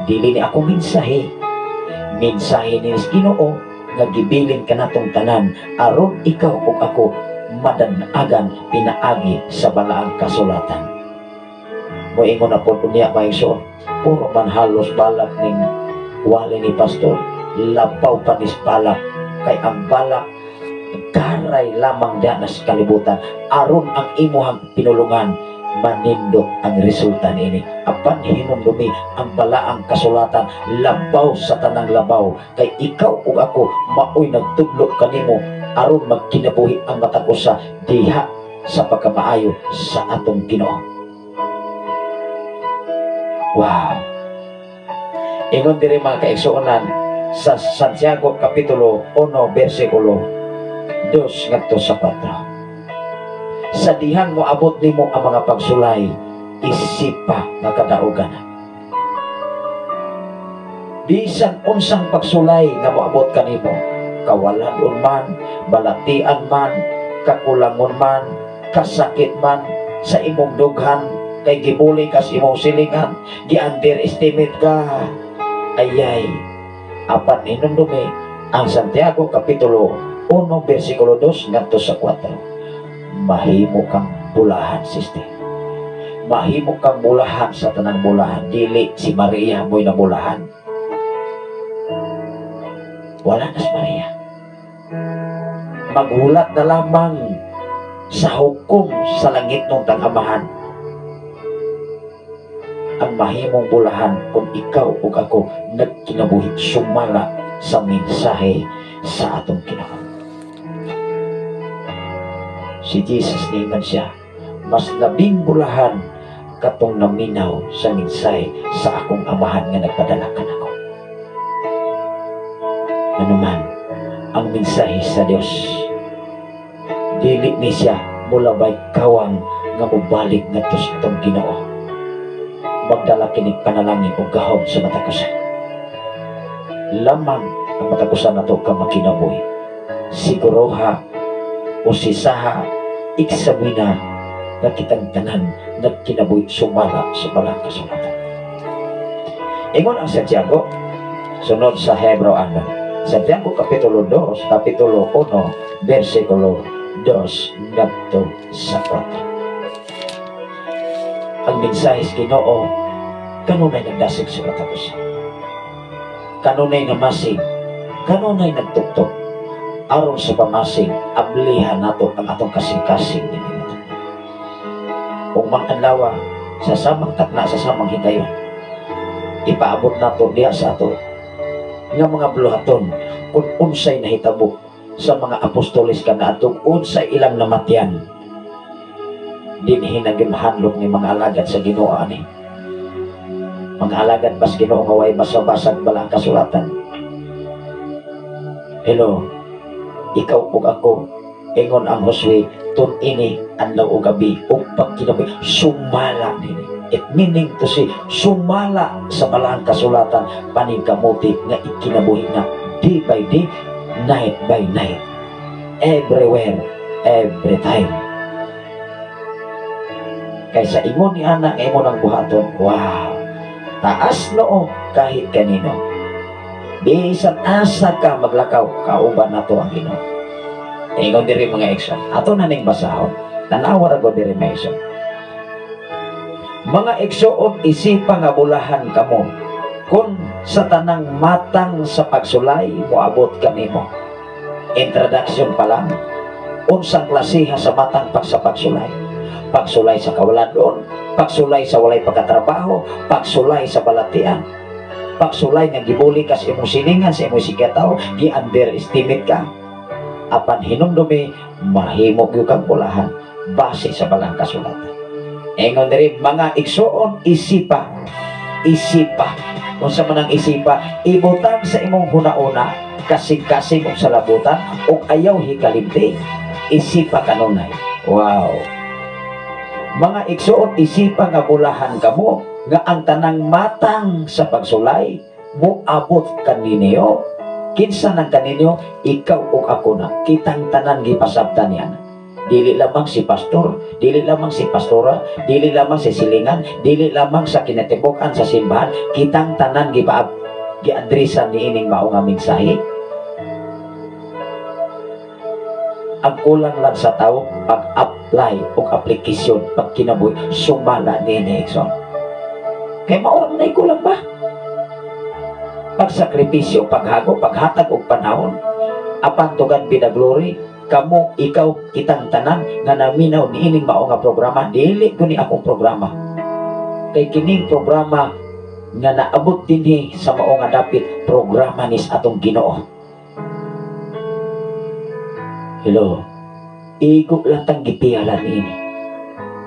Dili ni ako mensahe ni Ginoo nga gibilin ka natong tanan aron ikaw ug ako madanagan pinaagi sa balaang kasulatan. Moingon na po niya maigsoon, puro man halos balak ning wali ni pastor, labaw panis balak, kay ang balak karay lamang diyan sa kalibutan aron ang imuhang pinulungan manindot ang resulta niini. Apan hinumdumi ang balaang kasulatan, labaw sa tanang labaw, kay ikaw ug ako maoy nagtudlo kanimo aron magkinabuhi ang matag usa diha sa pagkamaayo sa atong Ginoo. Wow. Ingon diri mga kaigsuonan sa Santiago Kapitulo 1 versikulo 2 ngadto sa 4. Sa dihan mo abot nimo ang mga pagsulay, isipa nga kadaugan. Bisan unsang pagsulay nga moabot kanimo, kawalan man, balatian man, kakulangon man, kasakit man, sa imong dughan, kay gibuli ka sa imong silingan, gi-underestimate ka, ayay. Apan hinumdumi ang Santiago Kapitulo 1 versikulo 2 ngadto sa 4. Mahimo kang bulahan, sister. Mahimo kang bulahan sa tanang bulahan. Dili si Maria mo'y nabulahan. Wala na si Maria. Maghulat na lamang sa hukom sa langit ng tangamahan. Ang mahimong bulahan kung ikaw o ako nagkinabuhi sumala sa mensahe sa atong Ginoo. Si Jesus niman siya, mas labing bulahan katong naminaw sa mensahe sa akong amahan nga nagpadala kanako. Ano man ang mensahe sa Dios, dili ni siya mulabay kawang nga mubalik ngadto sa atong Ginoo. Magdala kinig panalangin o gahom sa matakusan. Lamang ang matakusan nato ka makinabuhi. Siguroha o sisaha iksabina na kitang tanan nagkinabuhi sumala sa balang kasulatan. Ingon ang Santiago sunod sa Hebreo ano. Santiago Kapitulo 2, Kapitulo 1, versikulo 2 ngadto sa 4. Ang mensahe sa Ginoo kanunay nagdasig sa katapusan. Kanunay namasig, kanunay nagtuktok aron sa pamasig ablihan nato ang atong kasing-kasing ninyo. Kung manganlawa sa samang takna sa samang higayon, ipaabot nato diha sa ato nga mga buluhaton kung unsay nahitabo sa mga apostoles kanaadtong unsay ilang namatyan dinhi nagimhanlok ni mga alagad sa Ginoo ani. Mga alagad bas Ginoo nga way basa-basag balang kasulatan. Hello, ikaw ug ako, ingon ang Josue, tun-ini adlaw ug gabi ug pagkinabuhi sumala nini. It meaning to say, sumala sa balang kasulatan paningkamuti nga ikinabuhi na day by day, night by night. everywhere, every time. Kaysa imo ni ana, imo ng buhaton, wow, taas noo kahit kanino. Bisan asa ka maglakaw, kauban nato ang Ginoo. Ingon diri mga action. Ato na ning basahon. Tanawa ra ko diri mga action. Mga igsoon, isipa nga bulahan kamo. Kung sa tanang matang sa pagsulay, moabot kanimo. Introduction pa lang. Unsang klasiha sa matang sa pagsulay. Pagsulay sa kawaladon, pagsulay sa walay pagkatrabaho, pagsulay sa balatian, pagsulay nga gibuli ka sa imong siningan, sa imong sigataw, gi-underestimate ka. Apan hinumdumi, mahimo gyud kang bulahan base sa balang kasulatan. Ingon diri mga igsoon, isipa. Kung sa manang isipa, ibutang sa imong hunauna, kasing-kasing og salabutan ug ayaw hikalimti. Isipa kanunay. Wow. Mga igsoon, isipa nga bulahan kamo nga ang tanang matang sa pagsulay moabot kaninyo. Kinsa nang kaninyo, ikaw ug ako na, kitang tanan gipasabtan yan. Dili lamang si pastor, dili lamang si pastora, dili lamang si silingan, dili lamang sa kinatibukan sa simbahan, kitang tanan gi-adresan ni ining mao nga mensahe. Ang kulang lang sa tao, pag-apply o application, pag kinabuhi, sumala ni Nixon. Kaya maurang na kulang ba? Pagsakripisyo, paghago, paghatag o panahon, apantugan pinaglory, kamo, ikaw, kitang tanan, nga naminaw ni ining mao nga programa, dili ko ni akong programa. Kay kining programa, nga naabot din sa mao nga dapit, programa ni sa atong Ginoo. Hello, igo lang tang gipialan ini.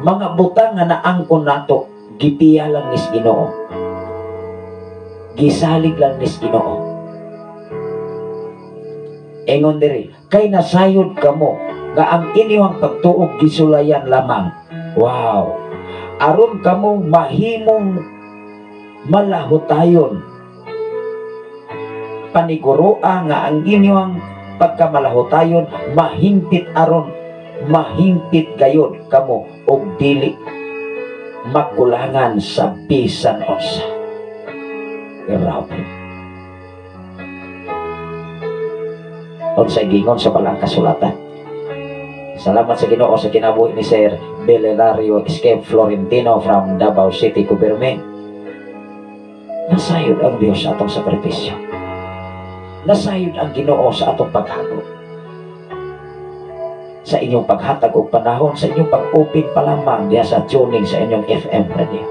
Mga butang nga naangkon nato, gipialan nis Ginoo. Gisalig lang nis Ginoo. Engon diri, kay nasayod kamo, nga ang inyong pagtuog gisulayan lamang. Wow! Aron kamo mahimong malahutayon. Paniguroa nga ang inyong pagkamalahotayon, mahimpit aron, mahimpit gayon kamo og dili makulangan sa bisan unsa. Grabe. Unsay gingon sa balang kasulatan. Salamat sa Ginoo sa kinabuhi ni Sir Belelario Escape Florentino from Davao City, Government. Nasayod ang Dios sa atong sakripisyo. Nasayod ang Ginoo sa atong paghago. Sa inyong paghatag o panahon, sa inyong pag-open pa lamang diya sa tuning sa inyong FM radio.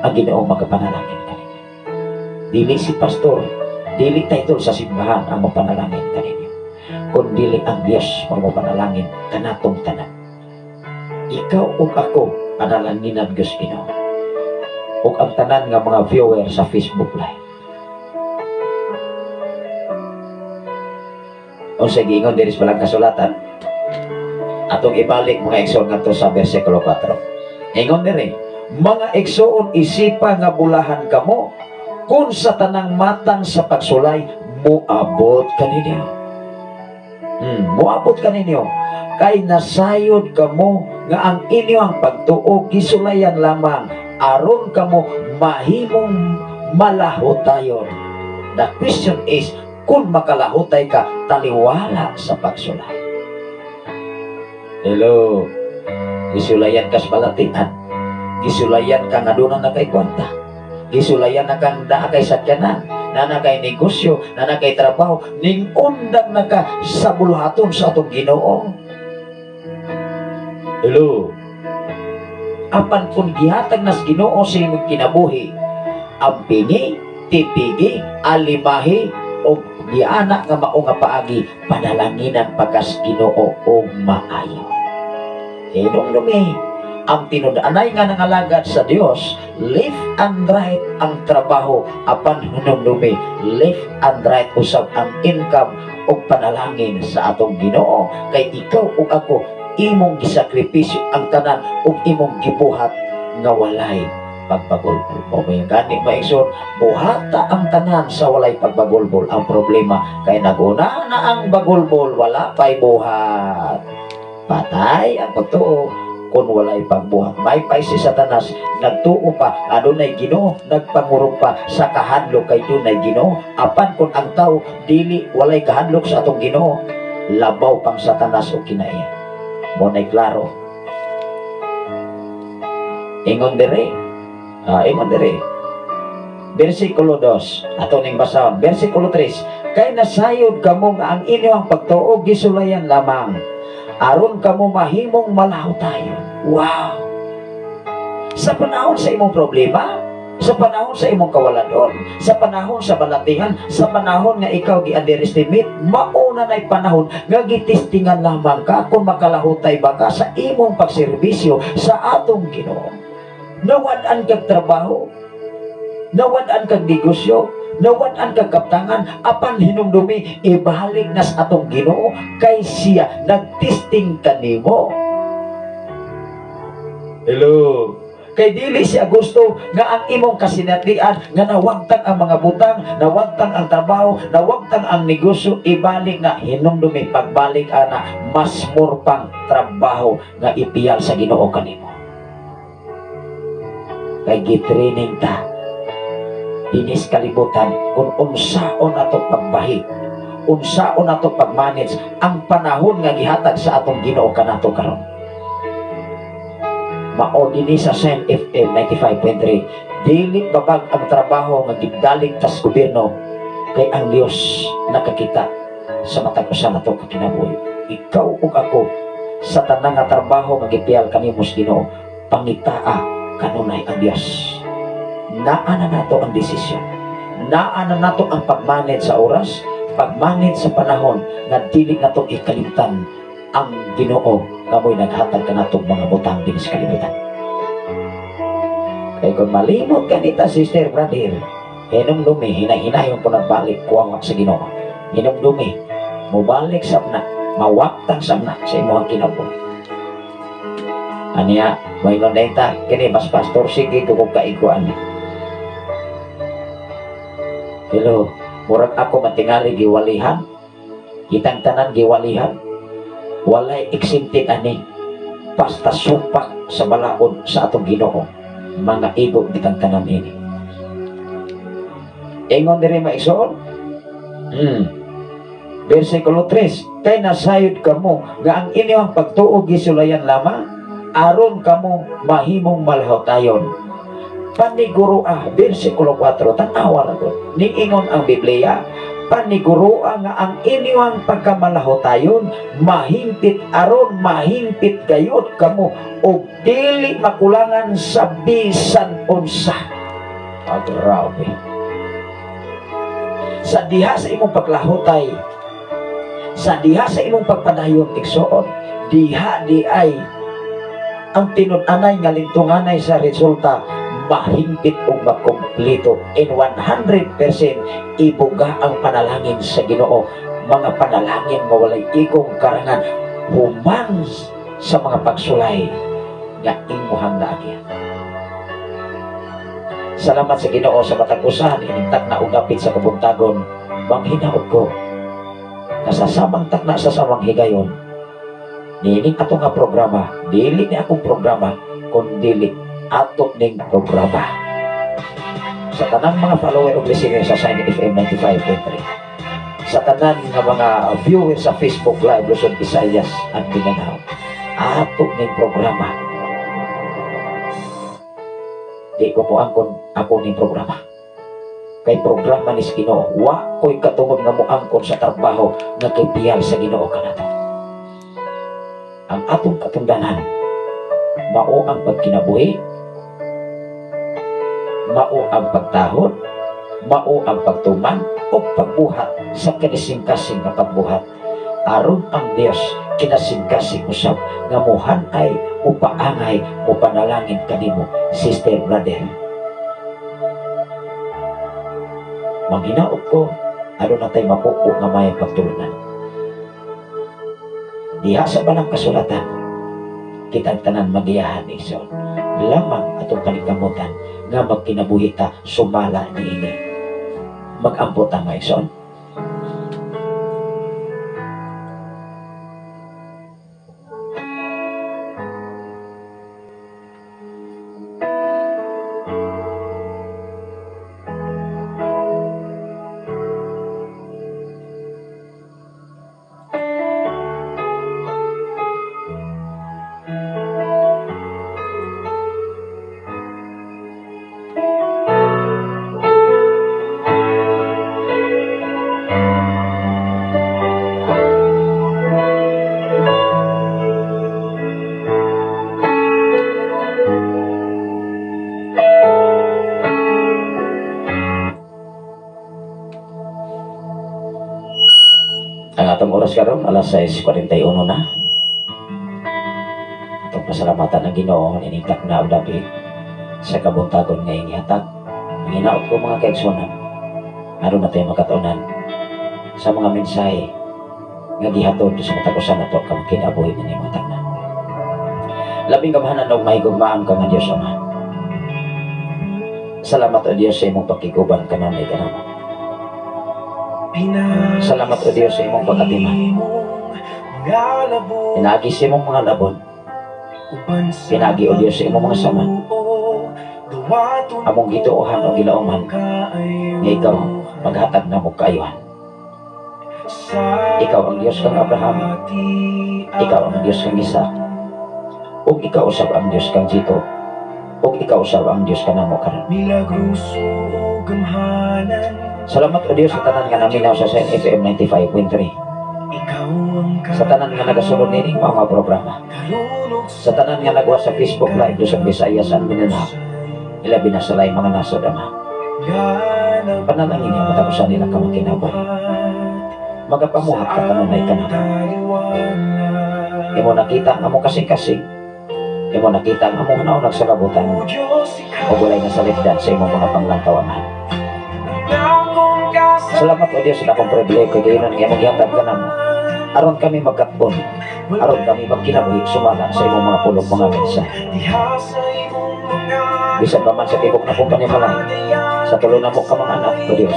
Ang Ginoo magapanalangin kaninyo. Dili si pastor, dili title sa simbahan ang mapanalangin kaninyo. Kung dili ang Diyos mapanalangin kanatong tanan. Ikaw o ako panalangin ang Diyos Ginoo. O ang tanan nga mga viewer sa Facebook Live. O sa gingon diri sa balang kasulatan, atong ibalik mga igsoon ngadto sa bersikulo 4. Ingon diri, mga igsoon, isipa nga bulahan kamo, kung sa tanang matang sa pagsulay, moabot kaninyo. Moabot kaninyo. Kay nasayod kamo nga ang inyong pagtuo gisulayan lamang, aron kamo mahimong malahotayon. The question is, kung makalahutay ka, taliwala sa pagsulay. Hello, gisulayan ka sa balatian, gisulayan ka nga doon na kay kwanta, gisulayan na kang naa kay sakyanan, na kay negosyo, na kay trabaho, ning undang na ka sa buluhaton sa atong Ginoo. Hello, apan kung gihatag nas Ginoo sa imong kinabuhi, ang pini, tipigi, alimahi, o giana nga mao nga paagi, panalanginan pagkas Ginoo o maayo. Hinumdumi ang tinud-anay nga nangalagad sa Dios, left and right ang trabaho, apan hinumdumi left and right usab ang income o panalangin sa atong Ginoo. Kay ikaw o ako, imong gisakripisyo ang tanan o imong gibuhat nga walay pagbagulbol. O may gani maigsoon, buhata ang tanan sa walay pagbagulbol. Ang problema kay naguna na ang bagulbol, wala pa'y buhat. Patay ang pagtuo kung walay pagbuhat. May pay si Satanas, nagtuo pa, adunay Ginoo, nagpangurog pa sa kahadlok kay dunay Ginoo. Apan kung ang tao dili walay kahadlok sa atong Ginoo, labaw pang Satanas o kinaiya. Mo nay klaro. Ingon dire. Ingon dire. Versikulo 2, ato ning basahon. Versikulo 3, kay nasayod kamo nga ang inyong pagtuo gisulayan lamang, aron kamo mahimong malaw tayo. Wow! Sa panahon sa imong problema, sa panahon sa imong kawaladon, sa panahon sa balatihan, sa panahon nga ikaw gi-underestimate, mauna na'y panahon nga gitistingan lamang ka kung makalahutay ba ka sa imong pagserbisyo sa atong Ginoo. Nawad-an kag trabaho, nawad-an kag negosyo, nawad-an kag kaptangan, apan hinumdumi ibalik nas atong Ginoo kay siya nagtisting kanimo. Hello. Kay dili siya gusto nga ang imong kasinatian nga nawagtang ang mga butang, nawagtang ang trabaho, nawagtang ang negosyo, ibalik na hinumdumi pagbalik ana mas more pang trabaho nga ipiyal sa Ginoo kanimo. Kay gitraining ta dinis kalibutan kung unsaon ato pagbahi, unsaon ato pagmanage ang panahon nga gihatag sa atong Ginoo kanato karon. Mao dinhi sa Sen FM 95.3, dili babag ang trabaho nga gigaling tas gobyerno, kay ang Dios nakakita sa matag usa nato ka kinabuhi. Ikaw ug ako sa tanang nga trabaho nga gipiyal kanimo sa Ginoo, pangitaa kanunay ang Dios. Naana nato ang desisyon, naana nato ang pagmanage sa oras, pagmanage sa panahon nga dili nato ikalimtan ang Ginoo kamoy naghatag kanatong mga butang din sa kalibutan. Kaya kung malimot ka nita, sister, brother, hinumdumi, hinahinayon po nagbalik kuwawak sa Ginoo. Hinumdumi, mubalik sa na, mawaktang sa na sa imuhang kinabuhi. Aniya, may noneta, kini mas pastor, sige, kung kaiguan. Hello, murag ako matingali giwalihan, kitang tanan giwalihan, walay exempted ani, basta supak sa balaod sa atong Ginoo, mga igo ditang tanan ini. Ingon diri maigsoon. Versikulo 3, kay nasayod kamo nga ang inyong pagtuo gisulayan lamang, aron kamo mahimong malhawtayon. Paniguroa, versikulo 4, tanawa ra ko. Ning ingon ang Biblia, paniguroa nga ang inyong pagkamalahotayon mahimpit aron mahimpit gayud kamo og dili makulangan sa bisan unsa. Grabe. Sa diha sa imong paglahotay, sa diha sa imong pagpadayon igsoon, diha di ay ang tinud-anay nga lintunganay sa resulta mahimpit o makomplito. In 100% ibuga ang panalangin sa Ginoo, mga panalangin mawalay igong karangan human sa mga pagsulay nga imuhang naagyan. Salamat sa Ginoo sa matag usahan inintak na ugapit sa kabuntagon, manghinaot ko nasasamang takna sa samang higayon nining ato nga programa, dili ni akong programa kundi ato ning programa. Sa tanang mga follower o listener sa Sen FM 95.3, sa tanang nga mga viewers sa Facebook Live Luzon, Visayas at Mindanao, ato ning programa. Di ko po angkon ako ning programa, kay programa ni Ginoo, wa ko'y katungod nga mo angkon sa trabaho nga kipiyal sa Ginoo kanato. Ang atong katungdanan mao ang pagkinabuhi, mao ang pagtahod, mao ang pagtuman o pagbuhat sa kinasing-kasing nga pagbuhat, aron ang Dios kinasing-kasing usab nga muhanay o paangay o panalangin kanimo, sister, brother. Manghinaot ko, ano na tayo mapupo nga may pagtulunan. Diha sa balang kasulatan, kitang tanan magiyahan igsoon. Lamang atong panikamutan nga magkinabuhita sumala niini. Mag-ampot ang igsoon. Ang atong oras karon alas 6:41 na. Atong pasalamatan ang Ginoo inintak na udapi sa kabuntagon nga inihatag. Ang hinaot ko mga kaigsunan, aron na tayo makatunan sa mga mensahe nga gihatod sa katapusan nato kang kinabuhi ni mga tanan. Labing kamahanan og mahigugmaan ka nga Dios Ama. Salamat o Dios sa imong pakiguban kanunay kanamo. Salamat o Diyos sa imong pagkatiman. Pinagi sa imong mga labon. Pinagi o Diyos sa imong mga saman. Among gituohan o gilauman nga ikaw maghatag na mo kaayuhan. Ikaw ang Diyos kang Abraham. Ikaw ang Diyos kang Isaac. O ikaw usab ang Diyos kang Jito. O ikaw usab ang Diyos kanamo karon. Salamat o Diyos sa tanan nga naminaw sa Sen FM 95.3. Sa tanan nga nagasulod nining mga programa. Sa tanan nga nagwa sa Facebook Live Luzon, Visayas and Mindanao. Ilabi na sa lain mga nasod Ama. Panalangin niya matapusan nila ka makinabuhi. Magapamuhat ka kanunay ka na. Imo nakita ang among kasing-kasing. Imo nakita ang among hanaw nagsalabutan. O walay nga salibdan sa imong mga panglangkawanan. Salamat o Diyos sa akong pribilegyo kayo nga maghihatag ka namo. Aron kami magkatbon, aron kami magkinabuhi sumala sa imong mga pulong mga mensahe. Bisan pa man sa tibok na kong panimalay, sa tulo na mo ka mga anak o Diyos.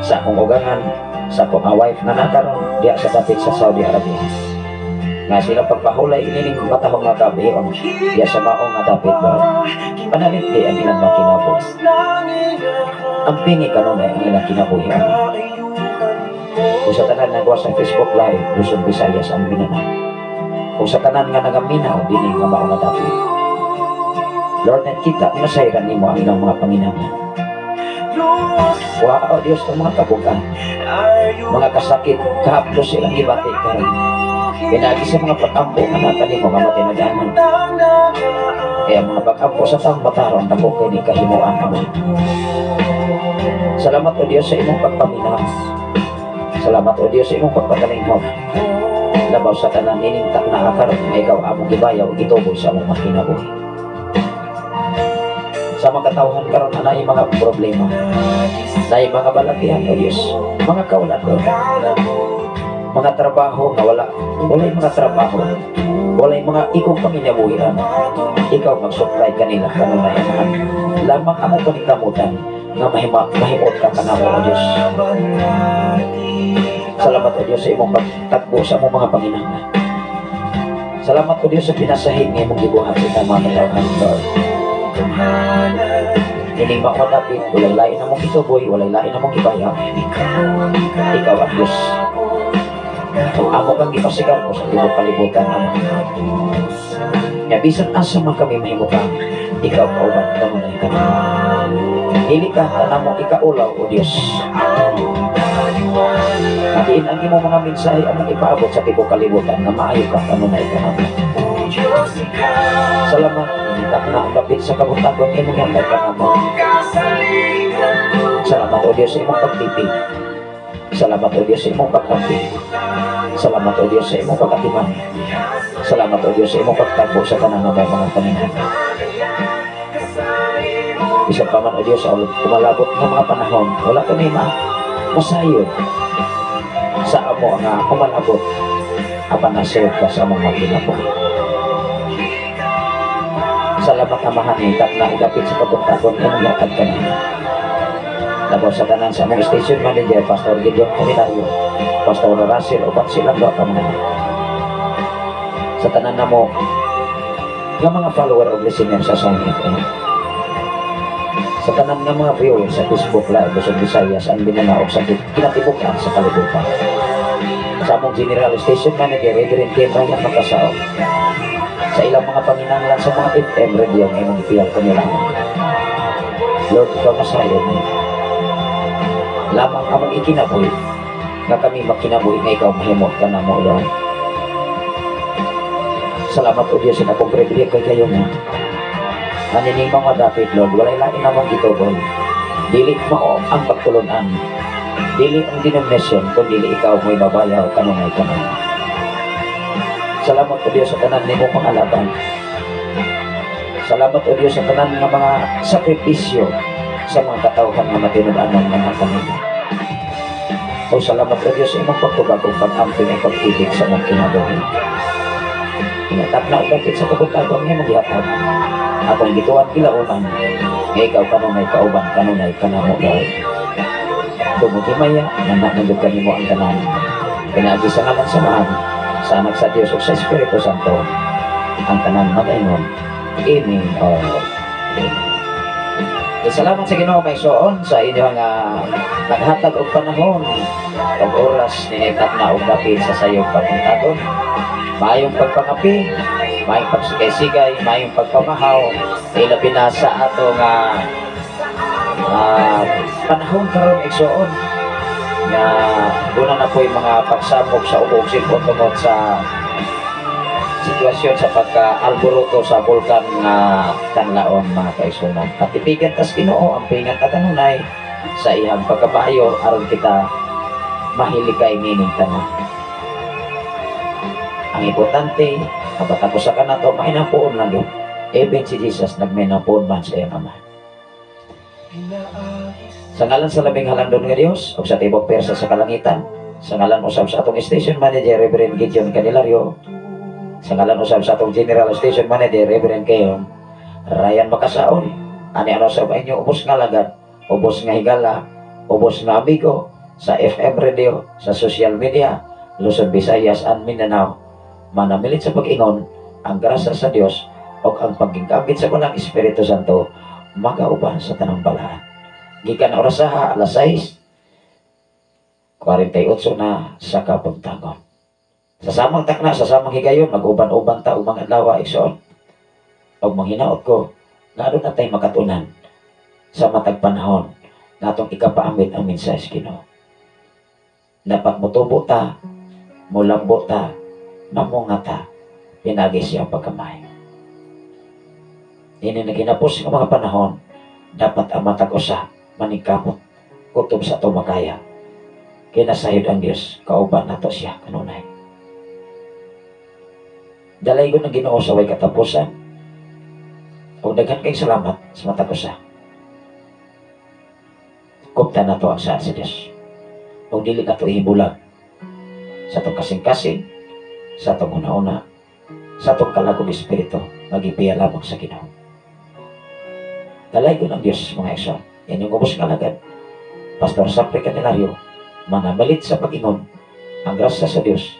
Sa akong ugangan, sa akong wife na nakaroon, diya sa dapit sa Saudi Arabia. Nga sila pagpahulay inining matahong nga kabiyon, diya sa maong nga dapit ba. Panalit di ang ilang mga kinabuhi. Ang pingi kanunay ang ilang kinabuhi. Kung sa tanan nagawa sa Facebook Live, Luzon, Visayas ang Mindanao. Kung sa tanan nga nagaminaw, dining nga maong nga dapit. Lord, nakita masayran nimo ang ilang mga panginahanglan. Wow, Diyos ng mga kabugan, mga kasakit, kahaplos silang ibati karon. Pinagi sa mga pag-ampo nga natali mo nga matinagaman. Kaya mga pag-ampo sa taong bataron na po kayo ni kahimuan mo. Salamat o Diyos sa imong pagpaminaw. Salamat o Diyos sa imong pagpagalinghon. Labaw sa tanan niningtak na akaroon na ikaw among gibayaw o gituboy sa among makinabuhi. Sa mga katawhan karon na yung mga problema, na yung mga balakihan o Diyos, mga kaulat o mga trabaho na wala yung mga trabaho, wala yung mga ikong panginabuhian. Ikaw mag-supply kanila kanunayan. Lamang among panikamutan na mahimot ka kanamo o Diyos. Salamat o Diyos sa imong pagtagpo sa among mga panginahanglan. Salamat o Diyos sa pinasahig ng imong gibuhat sa mga katawhan, Lord. Hindi makodapin, walay lain na mong ituboy, walay lain na mong ibayaw. Ikaw ang Diyos. Kung amo kang ipasigar ko sa tibok kalibutan naman. Nga bisan asa man kami mahimutan, ikaw kauban kanunay ka. Dili ka na mo ikaulaw o Diyos. Natiin ang imong mga mensahe among ipaabot sa tibok kalibutan na maayo ka kanunay ka naman. Salamat, hindi ka na ang lapit sa kabutagon imong hantay ka naman. Salamat o Diyos sa imong pagtipig. Salamat o Diyos sa imong pagkamping. Salamat o Diyos sa imong pagkatiman. Salamat o Diyos sa imong pagtagbo sa tanan ng mga paninahanglan. Isa pa man o Diyos sa kumalabot ng mga panahon, wala kami masayod sa amo nga kumalabot apan na-serve ka sa mga ginabuhi. Salamat amahan ni na udapit sa pagpuntakon ng latag ka na. Tapos sa tanan sa mga station manager, Pastor Gideon Caminario, Pastor Russell, upat silang doon ka mga. Sa tanan na mo, ng mga follower of listener sa Song FM. Sa tanan ng mga viewers sa Facebook Live, Luzon, Visayas, ang binanaog sa kinatibukan sa kalibutan. Sa among General Station Manager, Reverend Ken Ryan Makasao. Sa ilang mga panginanglan sa mga FM radio ng imong ipiyal ko nila. Lord, ikaw na sa iyo. Lamang among ikinabuhi, nga kami makinabuhi na ikaw mahimot ka na mo, Lord. Salamat o Diyos na kong pribileg kay kayo na. Manining mga dapit, Lord, walay lain namang ito, Lord. Dili mo ang pagtulunan. Dili ang denomination, kung dili ikaw mo'y babayaw, kanunay ka na. Salamat o Diyos sa tanan ni mong mga laban. Salamat o Diyos sa tanan ng mga sakripisyo sa mga katawhan na matinudanon ng mga kanina. O salamat o Diyos sa imong pagtubagong pag-amping ang pag-ibig sa mong kinabuhi. Inatap na upakit sa pagkutagong niya maghihatag. Akong gituan kilaunan, nga ikaw kanunay kauban, kanunay kanamo Lord. Tumutimaya, nananagod ka mo ang tanan. Pinagi sa ngalan samahan, sa anak sa Diyos o sa Espiritu Santo, ang tanan mag-ainon. Amen o Amen. Salamat sa Ginoo may soon sa inyong naghatag og panahon og oras ninitap na og dapit sa sayong pagpuntagon. Mayong pagpangapi, mayong pagsigay-sigay, mayong pagpamahaw, ilabi na sa atong panahon karon igsoon nga doon na po yung mga pagsabog sa ubog silpon tungkol sa sitwasyon sa pagka-alboroto sa bulkan nga Kanlaon mga kaisunan. Patipigan tas Ginoo ang pingat at kanunay sa iyang pagkapayo aron kita mahilikay nining tanan. Ang importante, kapatapos sa kanato, mahinapoon lang yun. Even si Jesus, nagminapoon man sa iyang Ama. Sa ngalan sa labing halandon nga Diyos, o sa tibok persa sa kalangitan, sa ngalan usab sa atong station manager, Reverend Gideon Canilario, sa ngalan usab sa atong general station manager, Reverend Keon Ryan Makasaon, ani ano sa inyo, ubos nga lagad, ubos nga higala, ubos nga amigo, sa FM radio, sa social media, Luzon, Visayas, and Mindanao, manamilit sa pag-ingon ang grasa sa Dios o ang pagkingkabit sa walang Espiritu Santo magauban sa tanang balaan. Gikan oras sa alas 6:48 na sa kapagtagon. Sa samang takna, sa samang higayon, mag-uban-uban ta o mga adlaw igsoon. O manghinaot ko, nga doon natay makatunan sa matag panahon na itong ikapaamit ang mensahe Ginoo. Dapat mutubo ta, mulambo ta, mamungata, pinagi siya pagkamay. Ini na ginapos ng mga panahon, dapat ang matag usa, maningkamot, kutob sa tumakaya. Kinasayod ang Diyos, kauban na to siya, kanunay. Dalay ko ng Ginoo sa way katapusan, o daghan kayong salamat sa matag usa. Kupta na to ang saan sa Diyos. O dili na to ibulag sa itong kasing-kasing, sa itong una-una, sa itong kalagong espiritu, magipiya lamang sa Ginoo. Dalay ko ng Diyos, mga ekson. Yan yung ubos kalagad. Pastor Sapre Canilario, manamalit sa pag-ingon, ang grasya sa Diyos,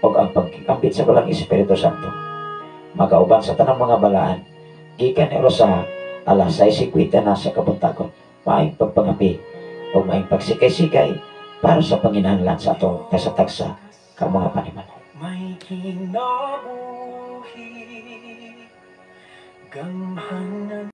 o ang pagkikambit sa walang Espiritu Santo. Magauban sa tanang mga balaan, gikan ni Rosa, alas 6:50 na sa kabuntagon, maayong pagpangapi, o maayong pagsikay-sikay, para sa panginahanglan sa itong tasatagsa ka mga panimanay. May kinabuhi, gamhanan